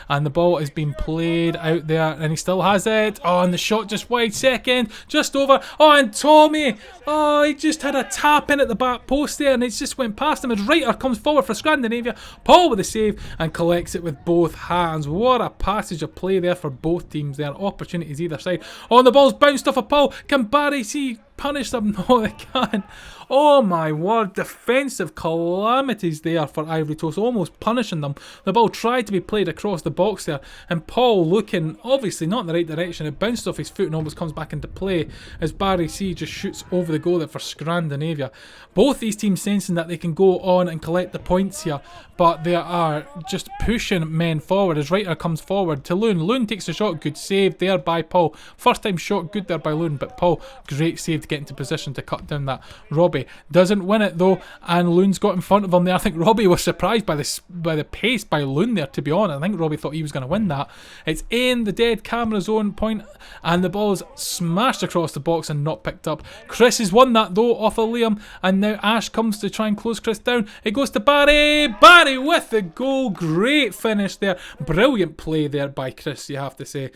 and the ball has been played out there, and he still has it. Oh, and the shot just wide, second, just over. Oh, and Tommy, oh, he just had a tap in at the back post there, and it just went past him as Reiter comes forward for Scandinavia. Paul with a save and collects it with both hands. What a passage of play there for both teams there. Opportunities either side. Oh, and the ball's bounced off of Paul. Can Barry C punish them? No, they can't. Oh my word, defensive calamities there for Ivory Toast, almost punishing them. The ball tried to be played across the box there, and Paul looking obviously not in the right direction. It bounced off his foot and almost comes back into play as Barry C just shoots over the goal there for Scrandinavia. Both these teams sensing that they can go on and collect the points here, but they are just pushing men forward as Reiter comes forward to Loon. Loon takes a shot, good save there by Paul. First time shot good there by Loon, but Paul, great save to get into position to cut down that. Robbie doesn't win it though, and Loon's got in front of him there. I think Robbie was surprised by the pace by Loon there, to be honest. I think Robbie thought he was going to win that. It's in the dead camera zone point, and the ball's smashed across the box and not picked up. Chris has won that though off of Liam, and now Ash comes to try and close Chris down. It goes to Barry. Barry with the goal. Great finish there. Brilliant play there by Chris, you have to say.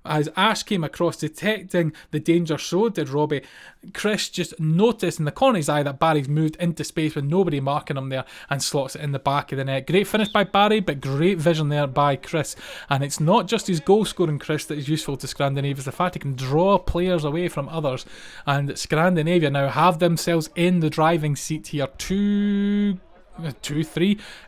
As Ash came across detecting the danger, so did Robbie. Chris just noticed in the corner of his eye that Barry's moved into space with nobody marking him there and slots it in the back of the net. Great finish by Barry, but great vision there by Chris. And it's not just his goal scoring, Chris, that is useful to Scandinavia. It's the fact he can draw players away from others. And Scandinavia now have themselves in the driving seat here. 2-3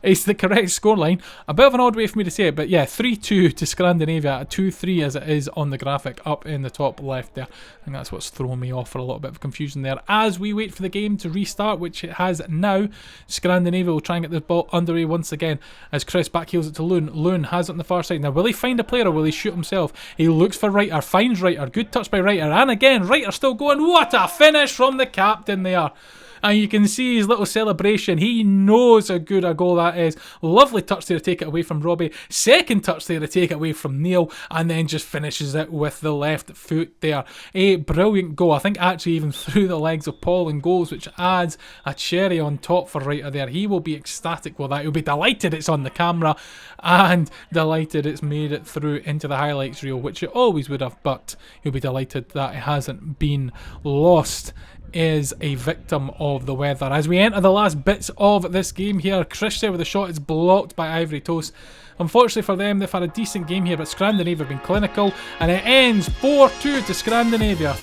is the correct scoreline. A bit of an odd way for me to say it, but yeah, 3-2 to Scandinavia, 2-3 as it is on the graphic up in the top left there. And that's what's thrown me off for a little bit of confusion there. As we wait for the game to restart, which it has now, Scandinavia will try and get the ball underway once again as Chris backheels it to Loon. Loon has it on the far side. Now, will he find a player or will he shoot himself? He looks for Reiter, finds Reiter. Good touch by Reiter, and again, Reiter still going. What a finish from the captain there. And you can see his little celebration. He knows how good a goal that is. Lovely touch there to take it away from Robbie. Second touch there to take it away from Neil. And then just finishes it with the left foot there. A brilliant goal. I think actually even through the legs of Paul and goals, which adds a cherry on top for Reiter there. He will be ecstatic with that. He'll be delighted it's on the camera and delighted it's made it through into the highlights reel, which it always would have, but he'll be delighted that it hasn't been lost. Is a victim of the weather. As we enter the last bits of this game here, Christian with a shot is blocked by Ivory Toast. Unfortunately for them, they've had a decent game here, but Scrandinavia have been clinical, and it ends 4-2 to Scrandinavia.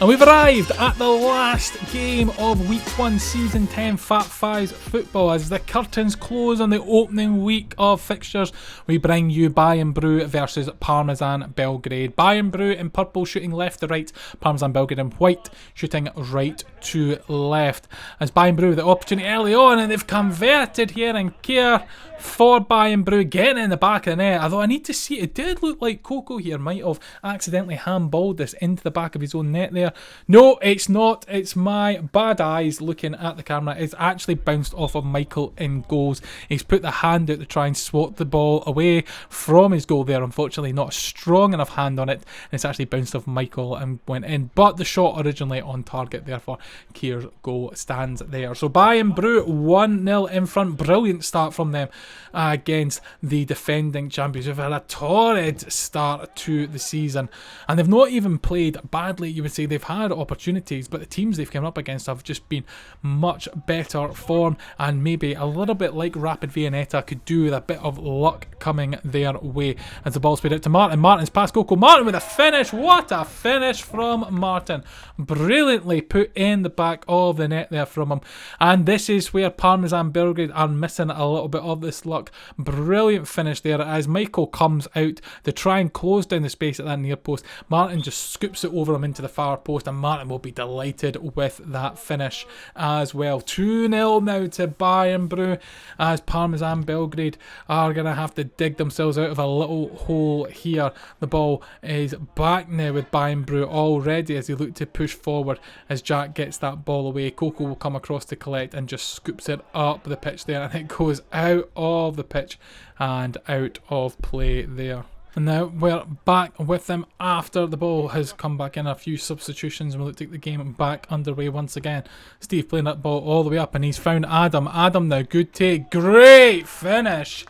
And we've arrived at the last game of Week 1 Season 10 Fat Fives football. As the curtains close on the opening week of fixtures, we bring you Bayern Bru versus Parmesan Belgrade. Bayern Bru in purple shooting left to right, Parmesan Belgrade in white shooting right to left. As Bayern Bru with the opportunity early on, and they've converted here and care for Bayern Bru getting in the back of the net. Although I need to see, it did look like Coco here might have accidentally handballed this into the back of his own net there. No, it's not. It's my bad eyes looking at the camera. It's actually bounced off of Michael in goals. He's put the hand out to try and swat the ball away from his goal there. Unfortunately, not a strong enough hand on it. And it's actually bounced off Michael and went in. But the shot originally on target, therefore, Kier's goal stands there. So Bayern Bru 1-0 in front. Brilliant start from them against the defending champions. They've had a torrid start to the season. And they've not even played badly, you would say. They've had opportunities, but the teams they've come up against have just been much better form, and maybe a little bit like Rapid Viennetta could do with a bit of luck coming their way. As the ball's played out to Martin. Martin's past Coco. Martin with a finish. What a finish from Martin. Brilliantly put in the back of the net there from him. And this is where Parmesan Belgrade are missing a little bit of this luck. Brilliant finish there as Michael comes out to try and close down the space at that near post. Martin just scoops it over him into the far post, and Martin will be delighted with that finish as well. 2-0 now to Bayern Bru, as Parmesan Belgrade are going to have to dig themselves out of a little hole here. The ball is back now with Bayern Bru already as they look to push forward as Jack gets that ball away. Coco will come across to collect and just scoops it up the pitch there, and it goes out of the pitch and out of play there. And now we're back with them after the ball has come back in. A few substitutions, and we'll take the game back underway once again. Steve playing that ball all the way up, and he's found Adam. Adam now, good take, great finish.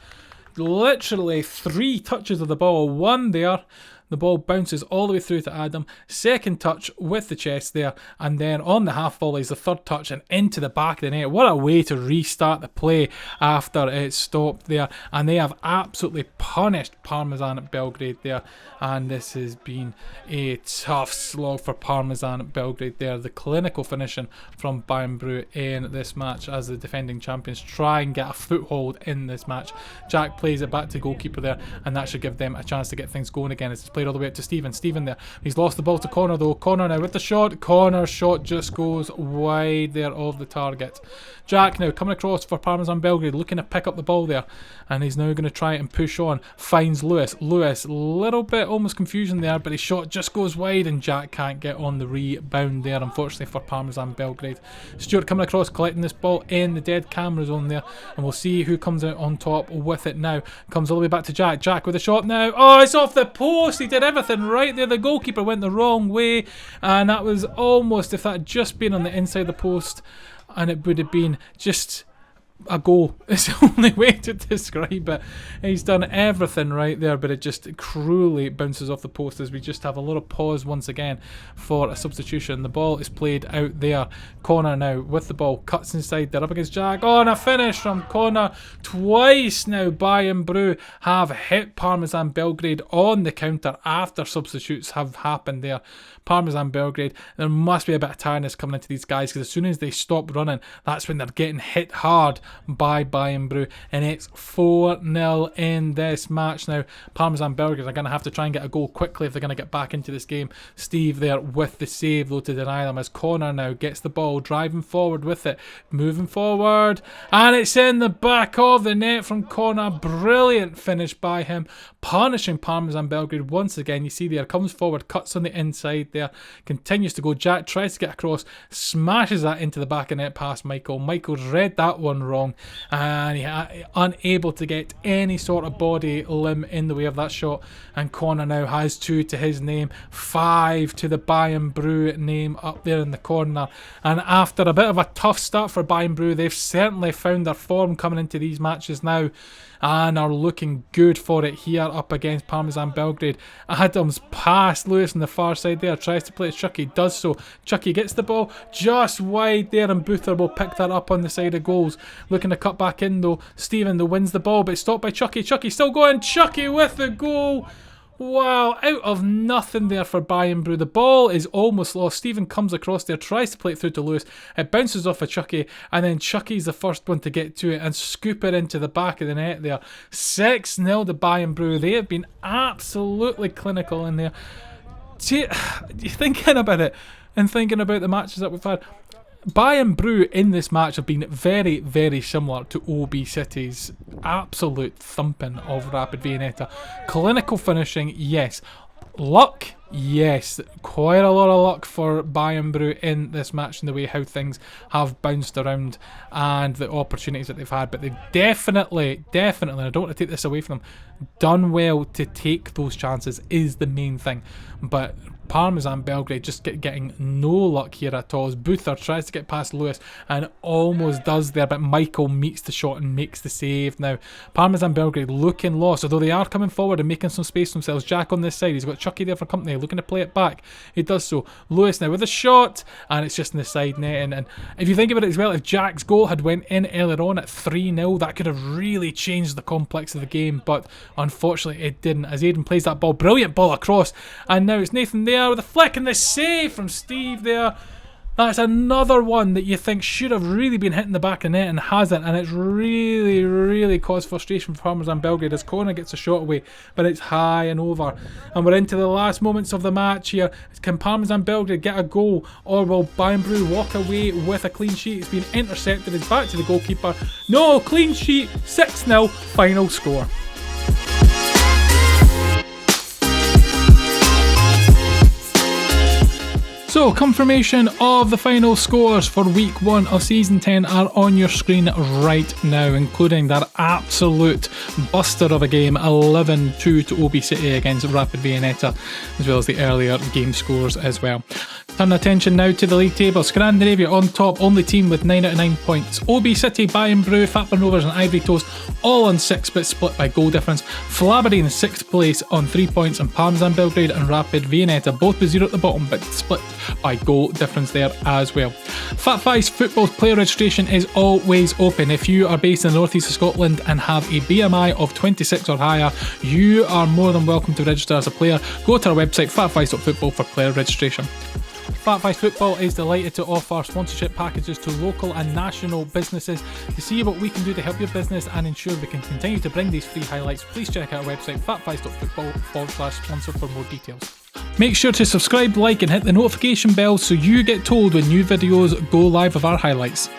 Literally 3 touches of the ball, one there. The ball bounces all the way through to Adam. Second touch with the chest there. And then on the half volley is the third touch and into the back of the net. What a way to restart the play after it stopped there. And they have absolutely punished Parmesan Belgrade there. And this has been a tough slog for Parmesan Belgrade there. The clinical finishing from Bayern Bru in this match as the defending champions try and get a foothold in this match. Jack plays it back to goalkeeper there, and that should give them a chance to get things going again. It's played all the way up to Stephen. Stephen there. He's lost the ball to Connor though. Connor now with the shot. Connor's shot just goes wide there of the target. Jack now coming across for Parmesan Belgrade, looking to pick up the ball there, and he's now going to try and push on. Finds Lewis. Lewis, little bit almost confusion there, but his shot just goes wide, and Jack can't get on the rebound there, unfortunately for Parmesan Belgrade. Stuart coming across, collecting this ball in the dead camera zone there, and we'll see who comes out on top with it now. Comes all the way back to Jack. Jack with a shot now. Oh, it's off the post. He did everything right there. The goalkeeper went the wrong way, and that was almost, if that had just been on the inside of the post, and it would have been just a goal. It's the only way to describe it. He's done everything right there, but it just cruelly bounces off the post as we just have a little pause once again for a substitution. The ball is played out there. Connor now with the ball, cuts inside, they're up against Jack. Oh, and a finish from Connor. Twice now Bayern Bru have hit Parmesan Belgrade on the counter after substitutes have happened there. Parmesan Belgrade, there must be a bit of tiredness coming into these guys, because as soon as they stop running, that's when they're getting hit hard by Bayern Bru, and it's 4-0 in this match. Now, Parmesan Belgrade are going to have to try and get a goal quickly if they're going to get back into this game. Steve there with the save, though, to deny them, as Connor now gets the ball, driving forward with it, moving forward, and it's in the back of the net from Connor. Brilliant finish by him, punishing Parmesan Belgrade once again. You see there, comes forward, cuts on the inside there, continues to go. Jack tries to get across, smashes that into the back of net past Michael. Michael's read that one wrong, and he unable to get any sort of body limb in the way of that shot, and Connor now has 2 to his name, 5 to the Bayern Bru name up there in the corner. And after a bit of a tough start for Bayern Bru, they've certainly found their form coming into these matches now, and are looking good for it here up against Parmesan Belgrade. Adams past Lewis on the far side there, tries to play it. Chucky does so. Chucky gets the ball just wide there, and Buther will pick that up on the side of goals. Looking to cut back in though. Stephen though wins the ball, but it's stopped by Chucky. Chucky still going. Chucky with the goal. Wow, out of nothing there for Bayern Bru. The ball is almost lost. Stephen comes across there, tries to play it through to Lewis. It bounces off of Chucky, and then Chucky's the first one to get to it and scoop it into the back of the net there. 6-0 to Bayern Bru. They have been absolutely clinical in there. Thinking about it and thinking about the matches that we've had, Bayern Bru in this match have been very, very similar to O.B City's absolute thumping of Rapid Viennetta. Clinical finishing, yes. Luck, yes. Quite a lot of luck for Bayern Bru in this match in the way how things have bounced around and the opportunities that they've had. But they've definitely, I don't want to take this away from them, done well to take those chances is the main thing. But Parmesan Belgrade just getting no luck here at all, as Buther tries to get past Lewis and almost does there, but Michael meets the shot and makes the save. Now Parmesan Belgrade looking lost, although they are coming forward and making some space for themselves. Jack on this side, he's got Chucky there for company, looking to play it back. He does so. Lewis now with a shot, and it's just in the side net. And if you think about it as well, if Jack's goal had went in earlier on at 3-0, that could have really changed the complex of the game, but unfortunately it didn't, as Aiden plays that ball, brilliant ball across, and now it's Nathan there with a flick and the save from Steve there. That's another one that you think should have really been hitting the back of the net and hasn't, and it's really, really caused frustration for Parmesan Belgrade as Connor gets a shot away, but it's high and over. And we're into the last moments of the match here. Can Parmesan Belgrade get a goal, or will Bayern Bru walk away with a clean sheet? It's been intercepted, it's back to the goalkeeper. No, clean sheet, 6-0, final score. So, confirmation of the final scores for week 1 of season 10 are on your screen right now, including that absolute buster of a game, 11-2 to O.B City against Rapid Viennetta, as well as the earlier game scores as well. Turn attention now to the league table. Scrandinavia on top, only team with 9 out of 9 points. O.B City, Bayern Bru, Fatburn Rovers and Ivory all on 6 but split by goal difference. Flaberdeen 6th place on 3 points, and Parmesan Belgrade and Rapid Viennetta both with 0 at the bottom but split by goal difference there as well. Fat Five's football player registration is always open. If you are based in the northeast of Scotland and have a BMI of 26 or higher, you are more than welcome to register as a player. Go to our website fatfives.football for player registration. Fat Fives Football is delighted to offer sponsorship packages to local and national businesses. To see what we can do to help your business and ensure we can continue to bring these free highlights, please check out our website fatfives.football/sponsor for more details. Make sure to subscribe, like and hit the notification bell so you get told when new videos go live of our highlights.